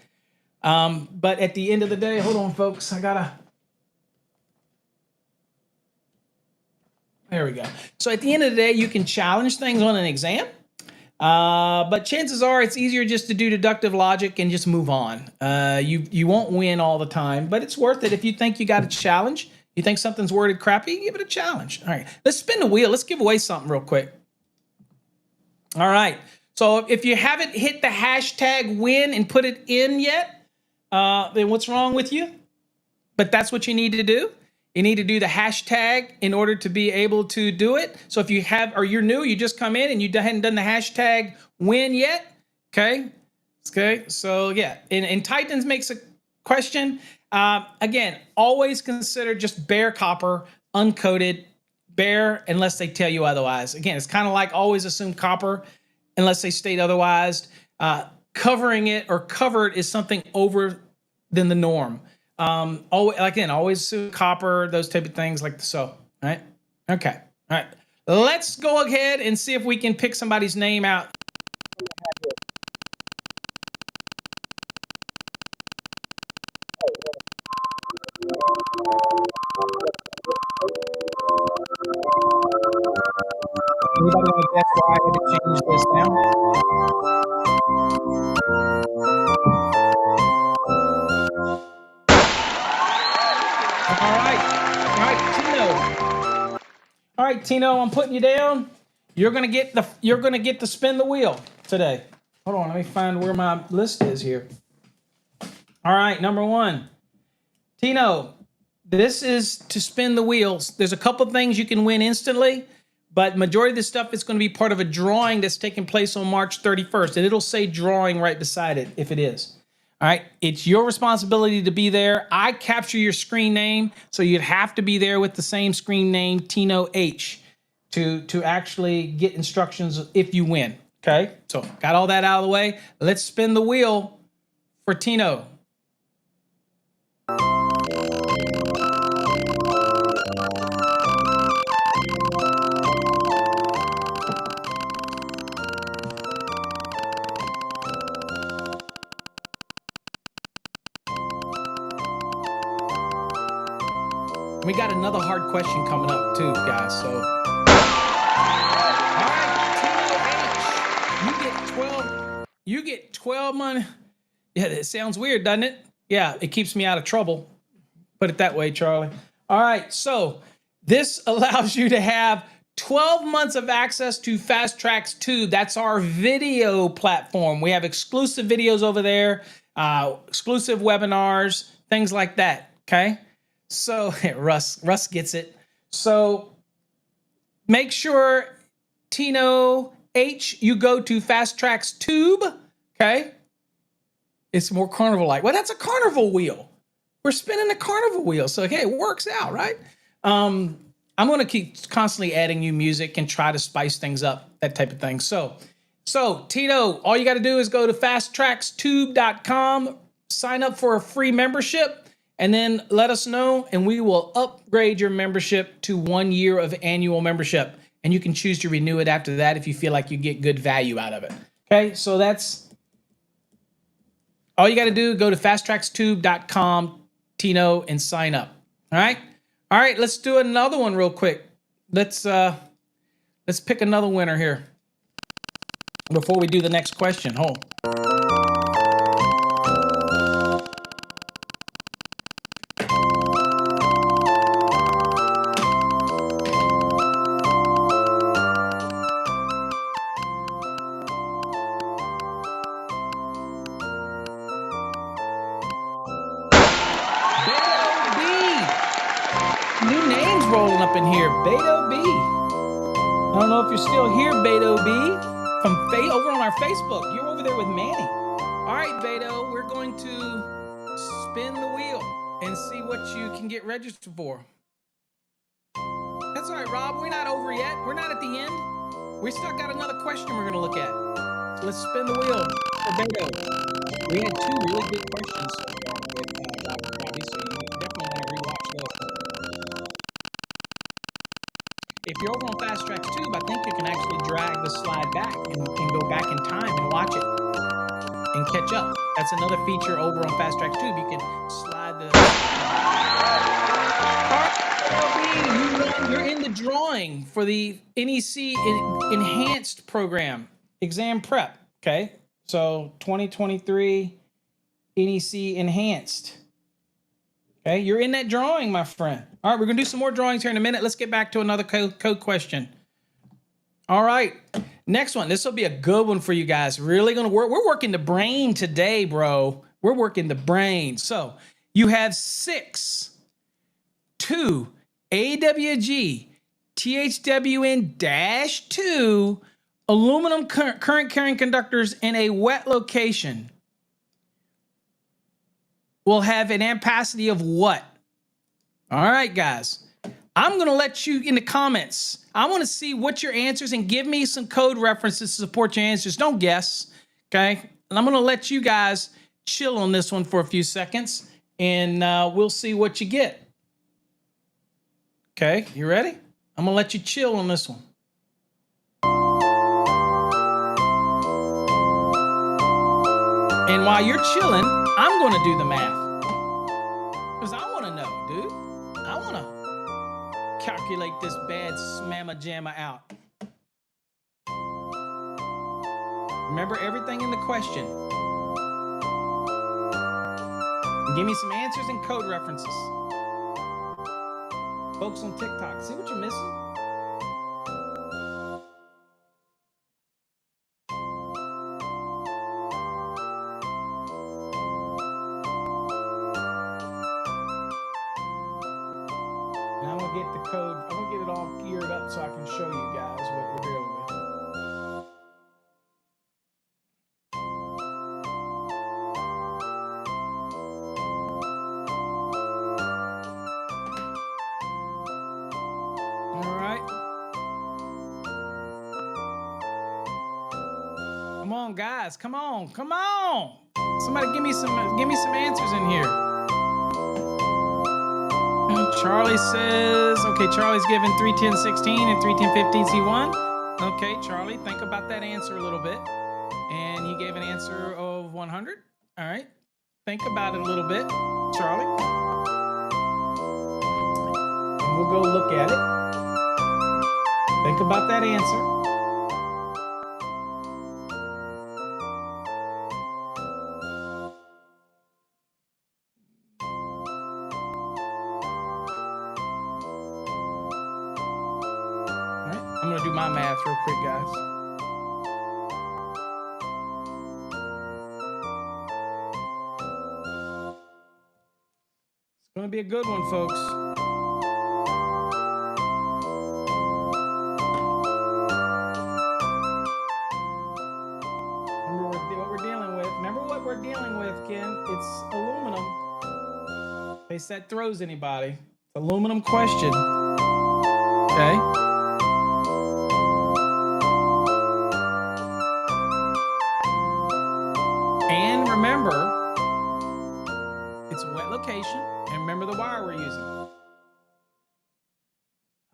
Speaker 1: But at the end of the day, hold on, folks, there we go. So at the end of the day, you can challenge things on an exam, but chances are it's easier just to do deductive logic and just move on. You won't win all the time, but it's worth it if you think you got a challenge. You think something's worded crappy, give it a challenge. All right, let's spin the wheel. Let's give away something real quick. All right. So if you haven't hit the hashtag win and put it in yet, then what's wrong with you? But that's what you need to do. You need to do the hashtag in order to be able to do it. So if you have, or you're new, you just come in and you hadn't done the hashtag win yet. Okay. Okay. So yeah. And Titans makes a question. Again, always consider just bare copper, uncoated, bare, unless they tell you otherwise. Again, it's kind of like always assume copper unless they state otherwise. Covering it or covered is something over than the norm. Always assume copper, those type of things like so. All right. Okay. All right. Let's go ahead and see if we can pick somebody's name out. Anybody want to guess why I had to change this now? All right, Tino, I'm putting you down. You're gonna get to spin the wheel today. Hold on, let me find where my list is here. All right, number one, Tino. This is to spin the wheels. There's a couple things you can win instantly, but majority of the stuff is going to be part of a drawing that's taking place on March 31st, and it'll say drawing right beside it if it is. All right, it's your responsibility to be there. I capture your screen name, so you'd have to be there with the same screen name, Tino H, to actually get instructions if you win. Okay, so got all that out of the way. Let's spin the wheel for Tino. We got another hard question coming up too, guys. So, all right, Tino H, you get 12 money. Yeah, it sounds weird, doesn't it? Yeah, it keeps me out of trouble. Put it that way, Charlie. All right, so this allows you to have 12 months of access to Fast Tracks 2. That's our video platform. We have exclusive videos over there, exclusive webinars, things like that. Okay. So Russ gets it. So make sure, Tino H, you go to Fast Tracks Tube. Okay. It's more carnival-like. Well, that's a carnival wheel. We're spinning a carnival wheel. So, okay, it works out, right? I'm going to keep constantly adding new music and try to spice things up, that type of thing. So Tino, all you got to do is go to fasttrackstube.com, sign up for a free membership, and then let us know, and we will upgrade your membership to 1 year of annual membership. And you can choose to renew it after that if you feel like you get good value out of it. Okay, so that's all you got to do. Go to fasttrackstube.com, Tino, and sign up. All right? All right, let's do another one real quick. Let's pick another winner here before we do the next question. Hold. New names rolling up in here. Beto B. I don't know if you're still here, Beto B. From over on our Facebook. You're over there with Manny. All right, Beto, we're going to spin the wheel and see what you can get registered for. That's all right, Rob. We're not over yet. We're not at the end. We still got another question we're going to look at. So let's spin the wheel for Beto. We had two really good questions so far with Robbie, so you definitely want to rewatch those. If you're over on Fast Track Tube, I think you can actually drag the slide back and go back in time and watch it and catch up. That's another feature over on Fast Track Tube. You can slide the. You're in the drawing for the NEC Enhanced Program exam prep. Okay, so 2023 NEC Enhanced. Okay, you're in that drawing, my friend. All right, we're gonna do some more drawings here in a minute. Let's get back to another code question. All right, next one. This will be a good one for you guys. Really gonna work. We're working the brain today, bro. We're working the brain. So you have 6, 2 AWG THWN-2 aluminum current carrying conductors in a wet location will have an ampacity of what? All right, guys. I'm going to let you in the comments. I want to see what your answers and give me some code references to support your answers. Don't guess, okay? And I'm going to let you guys chill on this one for a few seconds, and we'll see what you get. Okay, you ready? I'm going to let you chill on this one. And while you're chilling, I'm going to do the math. Because I want to know, dude. I want to calculate this bad smamma jamma out. Remember everything in the question. Give me some answers and code references. Folks on TikTok, see what you're missing? And I'm gonna get the code, I'm gonna get it all geared up so I can show you guys what we're dealing with. All right. Come on, guys. Come on. Come on. Somebody give me some answers in here. Charlie says, okay, Charlie's given 310-16 and 310-15 C1. Okay, Charlie, think about that answer a little bit. And he gave an answer of 100. All right. Think about it a little bit, Charlie. And we'll go look at it. Think about that answer. I'm going to do my math real quick, guys. It's going to be a good one, folks. Remember what we're dealing with. Remember what we're dealing with, Ken. It's aluminum. In case that throws anybody. It's aluminum question. Okay. And remember, it's a wet location, and remember the wire we're using.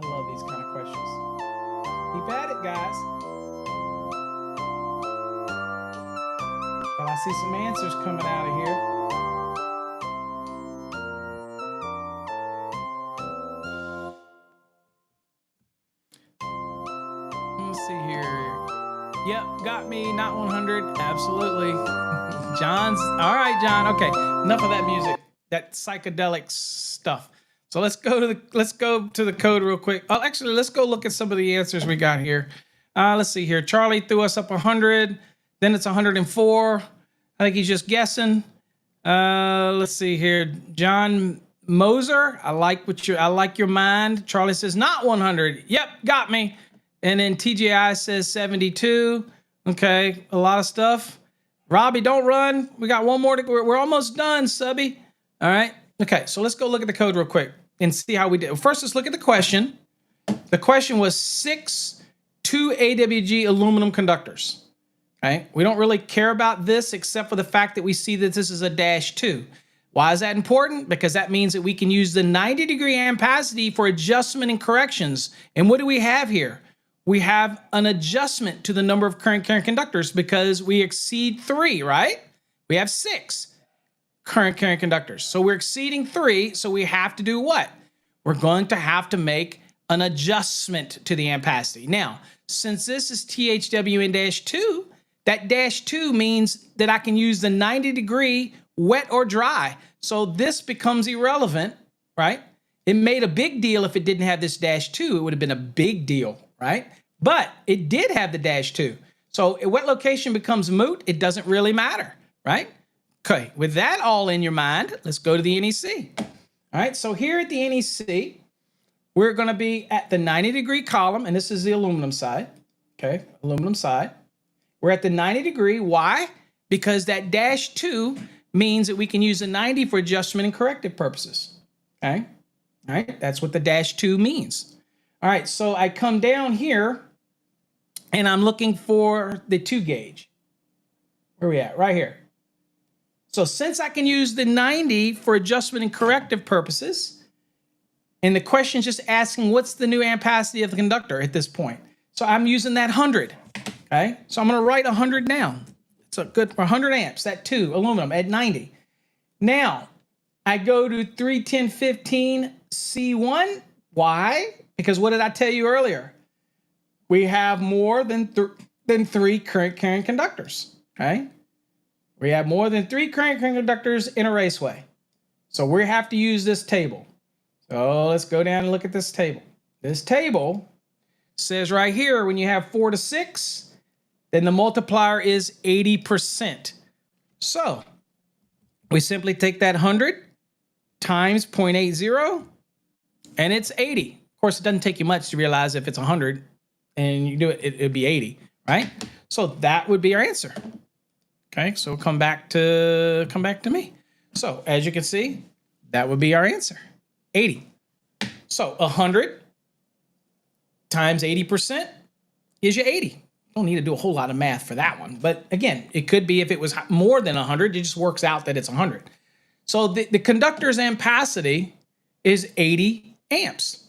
Speaker 1: I love these kind of questions. Keep at it, guys. But I see some answers coming out of here. Let's see here. Yep, got me, not 100. Absolutely. John's, all right, John. Okay, enough of that music, that psychedelic stuff. So let's go to the code real quick. Oh, actually, let's go look at some of the answers we got here. Let's see here. Charlie threw us up 100. Then it's 104. I think he's just guessing. Let's see here. John Moser, I like your mind. Charlie says not 100. Yep, got me. And then TGI says 72. Okay, a lot of stuff. Robbie, don't run. We got one more. We're almost done, subby. All right. Okay, so let's go look at the code real quick and see how we did. First, let's look at the question. The question was 6 2 AWG aluminum conductors. Okay, we don't really care about this except for the fact that we see that this is a -2. Why is that important? Because that means that we can use the 90-degree ampacity for adjustment and corrections. And what do we have here? We have an adjustment to the number of current carrying conductors because we exceed 3, right? We have 6 current carrying conductors. So we're exceeding 3, so we have to do what? We're going to have to make an adjustment to the ampacity. Now, since this is THWN-2, that -2 means that I can use the 90-degree wet or dry. So this becomes irrelevant, right? It made a big deal if it didn't have this -2. It would have been a big deal, right? But it did have the -2. So a wet location becomes moot. It doesn't really matter, right? Okay, with that all in your mind, let's go to the NEC. All right, so here at the NEC, we're going to be at the 90-degree column, and this is the aluminum side, okay, aluminum side. We're at the 90-degree. Why? Because that -2 means that we can use the 90 for adjustment and corrective purposes, okay? All right, that's what the -2 means. All right, so I come down here, and I'm looking for the 2 gauge. Where are we at? Right here. So since I can use the 90 for adjustment and corrective purposes, and the question's just asking what's the new ampacity of the conductor at this point. So I'm using that 100, okay? So I'm gonna write 100 down. It's a good 100 amps, that 2, aluminum at 90. Now, I go to 31015 C1. Why? Because what did I tell you earlier? We have more than 3 current carrying conductors, okay? We have more than 3 current carrying conductors in a raceway. So we have to use this table. So let's go down and look at this table. This table says right here, when you have 4 to 6, then the multiplier is 80%. So we simply take that 100 times 0.80, and it's 80. Of course, it doesn't take you much to realize if it's 100 and you do it, it'd be 80, right? So that would be our answer. Okay, so come back to me. So as you can see, that would be our answer, 80. So 100 times 80% gives you 80. Don't need to do a whole lot of math for that one. But again, it could be if it was more than 100, it just works out that it's 100. So the conductor's ampacity is 80 amps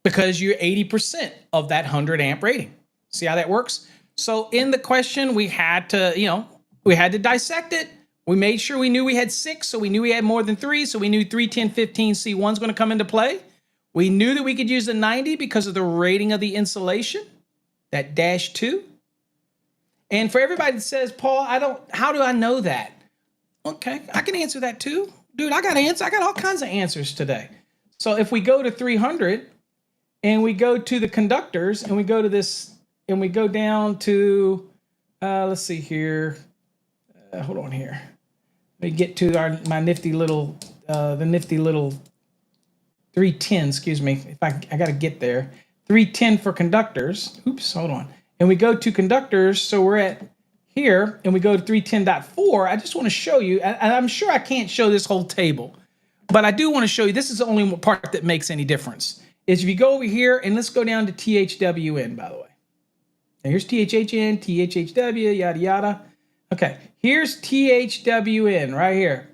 Speaker 1: because you're 80% of that 100 amp rating. See how that works? So in the question, we had to dissect it. We made sure we knew we had 6, so we knew we had more than 3, so we knew 31015 C1 is going to come into play. We knew that we could use the 90 because of the rating of the insulation, that -2. And for everybody that says, Paul, how do I know that? Okay, I can answer that too. Dude, I got all kinds of answers today. So if we go to 300 and we go to the conductors and we go to this, and we go down to, let's see here. Hold on here. Let me get to my nifty little, the nifty little 310, excuse me. If I got to get there. 310 for conductors. Oops, hold on. And we go to conductors. So we're at here and we go to 310.4. I just want to show you, and I'm sure I can't show this whole table, but I do want to show you, this is the only part that makes any difference, is if you go over here and let's go down to THWN, by the way. Here's THHN, THHW, yada, yada. Okay, here's THWN right here.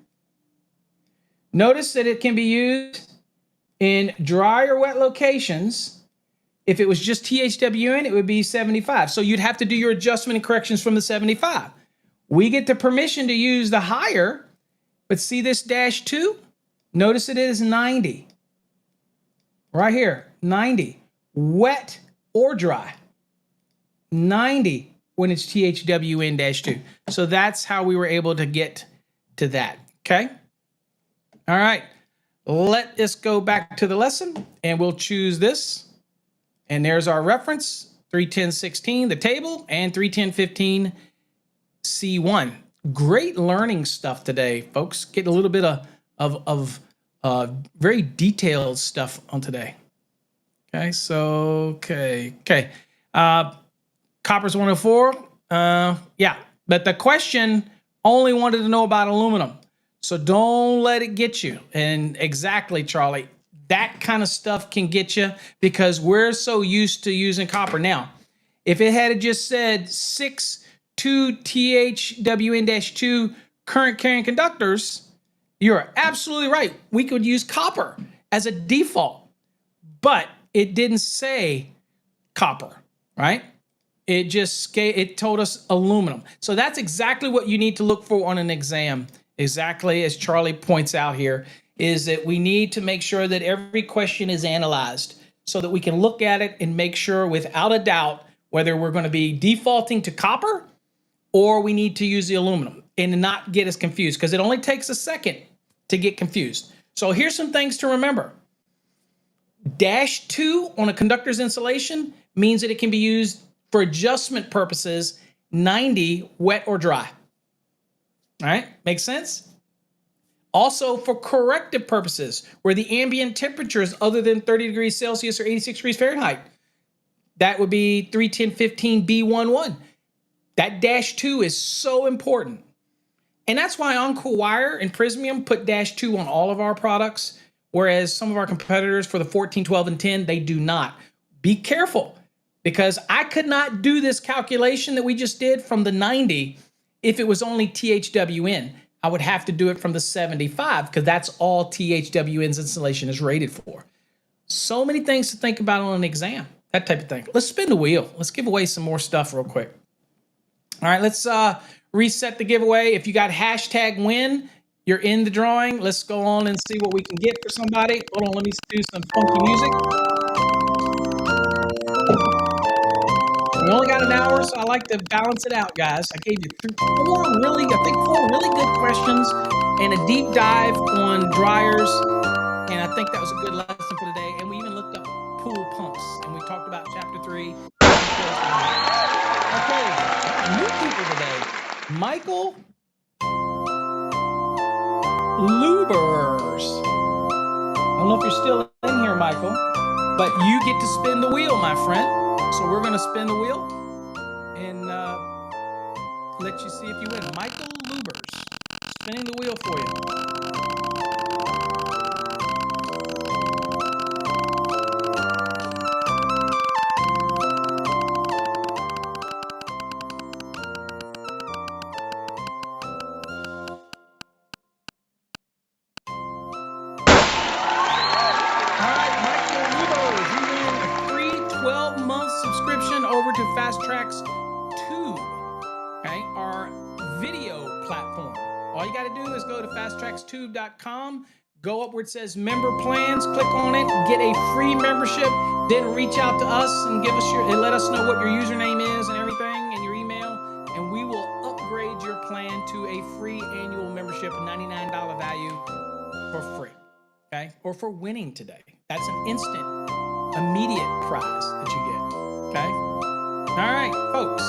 Speaker 1: Notice that it can be used in dry or wet locations. If it was just THWN, it would be 75. So you'd have to do your adjustment and corrections from the 75. We get the permission to use the higher, but see this -2? Notice it is 90. Right here, 90. Wet or dry. 90 when it's THWN-2. So that's how we were able to get to that, okay? All right, let us go back to the lesson, and we'll choose this. And there's our reference, 310.16, the table, and 310.15, C1. Great learning stuff today, folks. Getting a little bit of very detailed stuff on today. Okay, so, okay. Copper's 104, yeah. But the question only wanted to know about aluminum. So don't let it get you. And exactly, Charlie, that kind of stuff can get you because we're so used to using copper. Now, if it had just said 6 2 THWN-2 current carrying conductors, You're absolutely right. We could use copper as a default, but it didn't say copper, right? It told us aluminum. So that's exactly what you need to look for on an exam. Exactly as Charlie points out here, is that we need to make sure that every question is analyzed so that we can look at it and make sure without a doubt whether we're going to be defaulting to copper or we need to use the aluminum and not get us confused, because it only takes a second to get confused. So here's some things to remember. -2 on a conductor's insulation means that it can be used for adjustment purposes, 90 wet or dry. All right, makes sense? Also for corrective purposes, where the ambient temperature is other than 30 degrees Celsius or 86 degrees Fahrenheit. That would be 31015B11. That -2 is so important. And that's why Encore Wire and Prismium put -2 on all of our products, whereas some of our competitors for the 14, 12, and 10, they do not. Be careful, because I could not do this calculation that we just did from the 90 if it was only THWN. I would have to do it from the 75, because that's all THWN's insulation is rated for. So many things to think about on an exam, that type of thing. Let's spin the wheel. Let's give away some more stuff real quick. All right, let's reset the giveaway. If you got #win, you're in the drawing. Let's go on and see what we can get for somebody. Hold on, let me do some funky music. We only got an hour, so I like to balance it out, guys. I gave you four really good questions and a deep dive on dryers, and I think that was a good lesson for today. And we even looked up pool pumps, and we talked about chapter 3. Okay, new people today. Michael Lubers. I don't know if you're still in here, Michael, but you get to spin the wheel, my friend. So we're going to spin the wheel and let you see if you win. Michael Lubers, spinning the wheel for you. Over to Fast Track's Tube, okay, our video platform. All you got to do is go to fasttrackstube.com, go up where it says member plans, click on it, get a free membership, then reach out to us and give us and let us know what your username is and everything and your email, and we will upgrade your plan to a free annual membership, a $99 value for free, okay, or for winning today. That's an instant, immediate prize that you get, okay? All right, folks,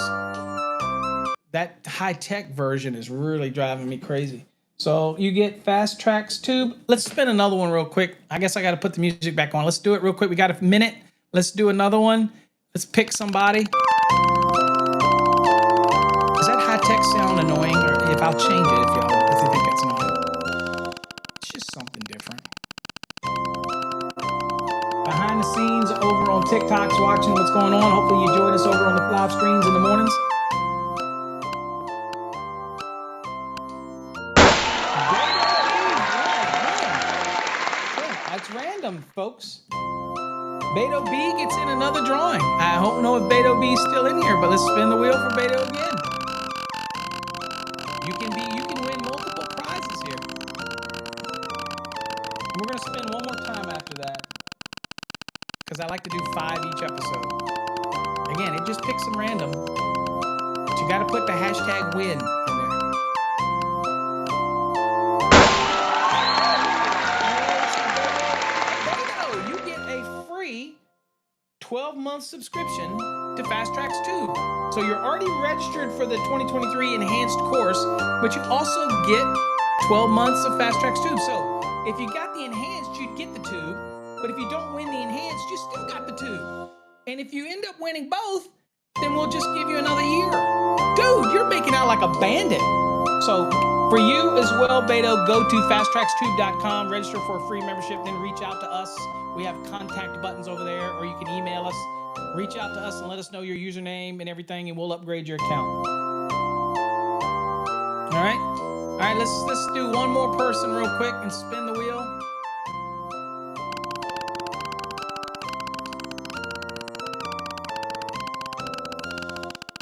Speaker 1: that high-tech version is really driving me crazy. So you get Fast Track's Tube. Let's spin another one real quick. I guess I got to put the music back on. Let's do it real quick. We got a minute. Let's do another one. Let's pick somebody. Does that high-tech sound annoying? Or if I'll change it if you think that's annoying. It's just something different. Behind the scenes over on TikTok's watching what's going on. Hopefully you join us over on the live streams in the mornings. That's random, folks. Beto B gets in another drawing. I don't know if Beto B is still in here, but let's spin the wheel for Beto again. You can win multiple prizes here. We're gonna spin one more time after that, because I like to do 5 each episode. Again, it just picks them random. But you got to put the #win in there. You get a free 12-month subscription to Fast Track's Tube. So you're already registered for the 2023 enhanced course, but you also get 12 months of Fast Track's Tube. So if you got the enhanced, you'd get the tube. But if you don't win the enhanced, you still got the tube. And if you end up winning both, then we'll just give you another year. Dude, you're making out like a bandit. So for you as well, Beto, go to fasttrackstube.com, register for a free membership, then reach out to us. We have contact buttons over there, or you can email us. Reach out to us and let us know your username and everything, and we'll upgrade your account. All right? All right, let's do one more person real quick and spin the wheel.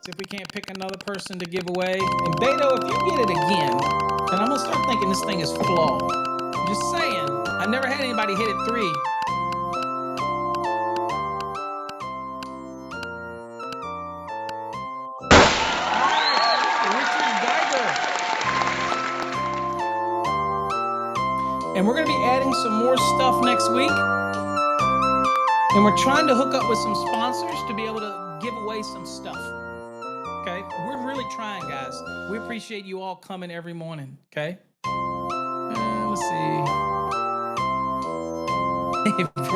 Speaker 1: See if we can't pick another person to give away. And Beto, if you get it again, then I'm gonna start thinking this thing is flawed. I'm just saying, I never had anybody hit it 3. And we're going to be adding some more stuff next week. And we're trying to hook up with some sponsors to be able to give away some stuff. Okay? We're really trying, guys. We appreciate you all coming every morning. Okay? Let's see.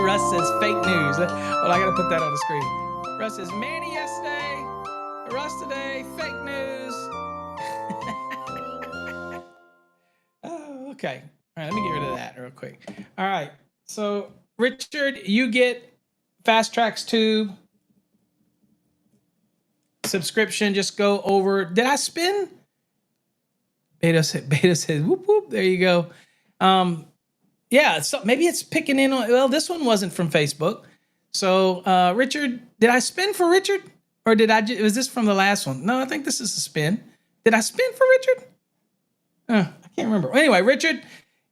Speaker 1: Russ says fake news. Well, I got to put that on the screen. Russ says Manny yesterday, Russ today, fake news. Oh, okay. All right, let me get rid of that real quick. All right, so Richard, you get Fast Tracks Tube subscription. Just go over. Did I spin? Beta said, whoop, whoop. There you go. Yeah, so maybe it's picking in on, well, this one wasn't from Facebook. So Richard, did I spin for Richard? Or was this from the last one? No, I think this is a spin. Did I spin for Richard? I can't remember. Anyway, Richard,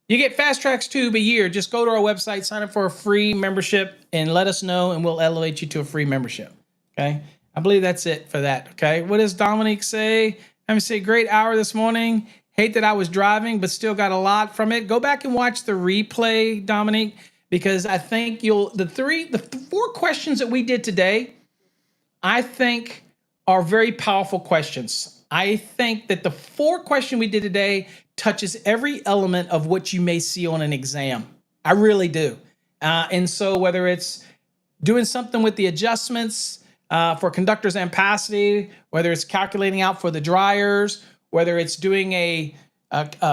Speaker 1: you get Fast Tracks Tube a year. Just go to our website, sign up for a free membership, and let us know, and we'll elevate you to a free membership. Okay? I believe that's it for that. Okay? What does Dominique say? I'm say great hour this morning. Hate that I was driving, but still got a lot from it. Go back and watch the replay, Dominique, because I think the 4 questions that we did today, I think are very powerful questions. I think that the 4 questions we did today touches every element of what you may see on an exam. I really do. And so whether it's doing something with the adjustments for conductor's ampacity, whether it's calculating out for the dryers, whether it's doing a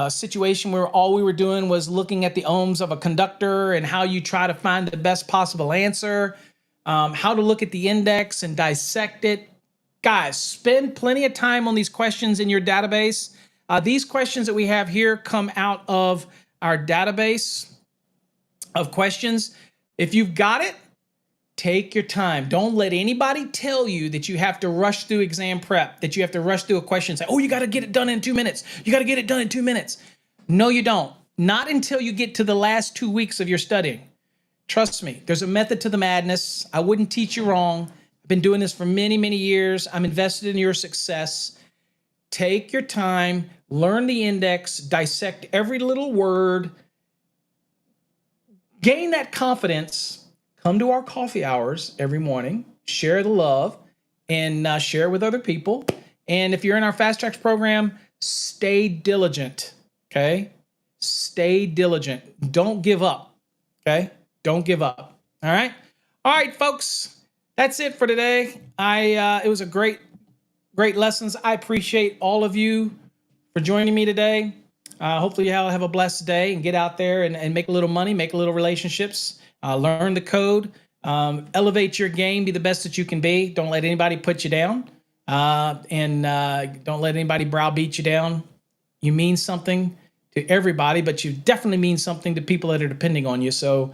Speaker 1: situation where all we were doing was looking at the ohms of a conductor and how you try to find the best possible answer, how to look at the index and dissect it. Guys, spend plenty of time on these questions in your database. These questions that we have here come out of our database of questions. If you've got it, take your time. Don't let anybody tell you that you have to rush through exam prep, that you have to rush through a question and say, oh, you got to get it done in 2 minutes. You got to get it done in 2 minutes. No, you don't. Not until you get to the last 2 weeks of your studying. Trust me, there's a method to the madness. I wouldn't teach you wrong. I've been doing this for many, many years. I'm invested in your success. Take your time, learn the index, dissect every little word, gain that confidence, come to our coffee hours every morning, share the love, and share with other people. And if you're in our Fast Tracks program, stay diligent, okay? Stay diligent. Don't give up, okay? Don't give up, all right? All right, folks, that's it for today. It was a great lessons. I appreciate all of you for joining me today. Hopefully you have a blessed day and get out there and make a little money, make a little relationships, learn the code, elevate your game, be the best that you can be. Don't let anybody put you down, and don't let anybody browbeat you down. You mean something to everybody, but you definitely mean something to people that are depending on you. So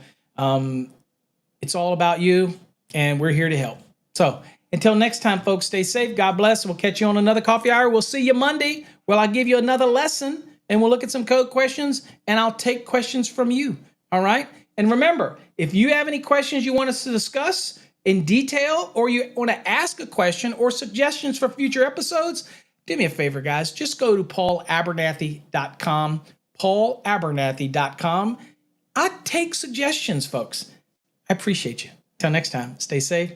Speaker 1: it's all about you, and we're here to help. So until next time, folks, stay safe. God bless. We'll catch you on another coffee hour. We'll see you Monday. Well, I'll give you another lesson, and we'll look at some code questions, and I'll take questions from you. All right? And remember, if you have any questions you want us to discuss in detail, or you want to ask a question or suggestions for future episodes, do me a favor, guys. Just go to paulabernathy.com, paulabernathy.com. I take suggestions, folks. I appreciate you. Till next time, stay safe.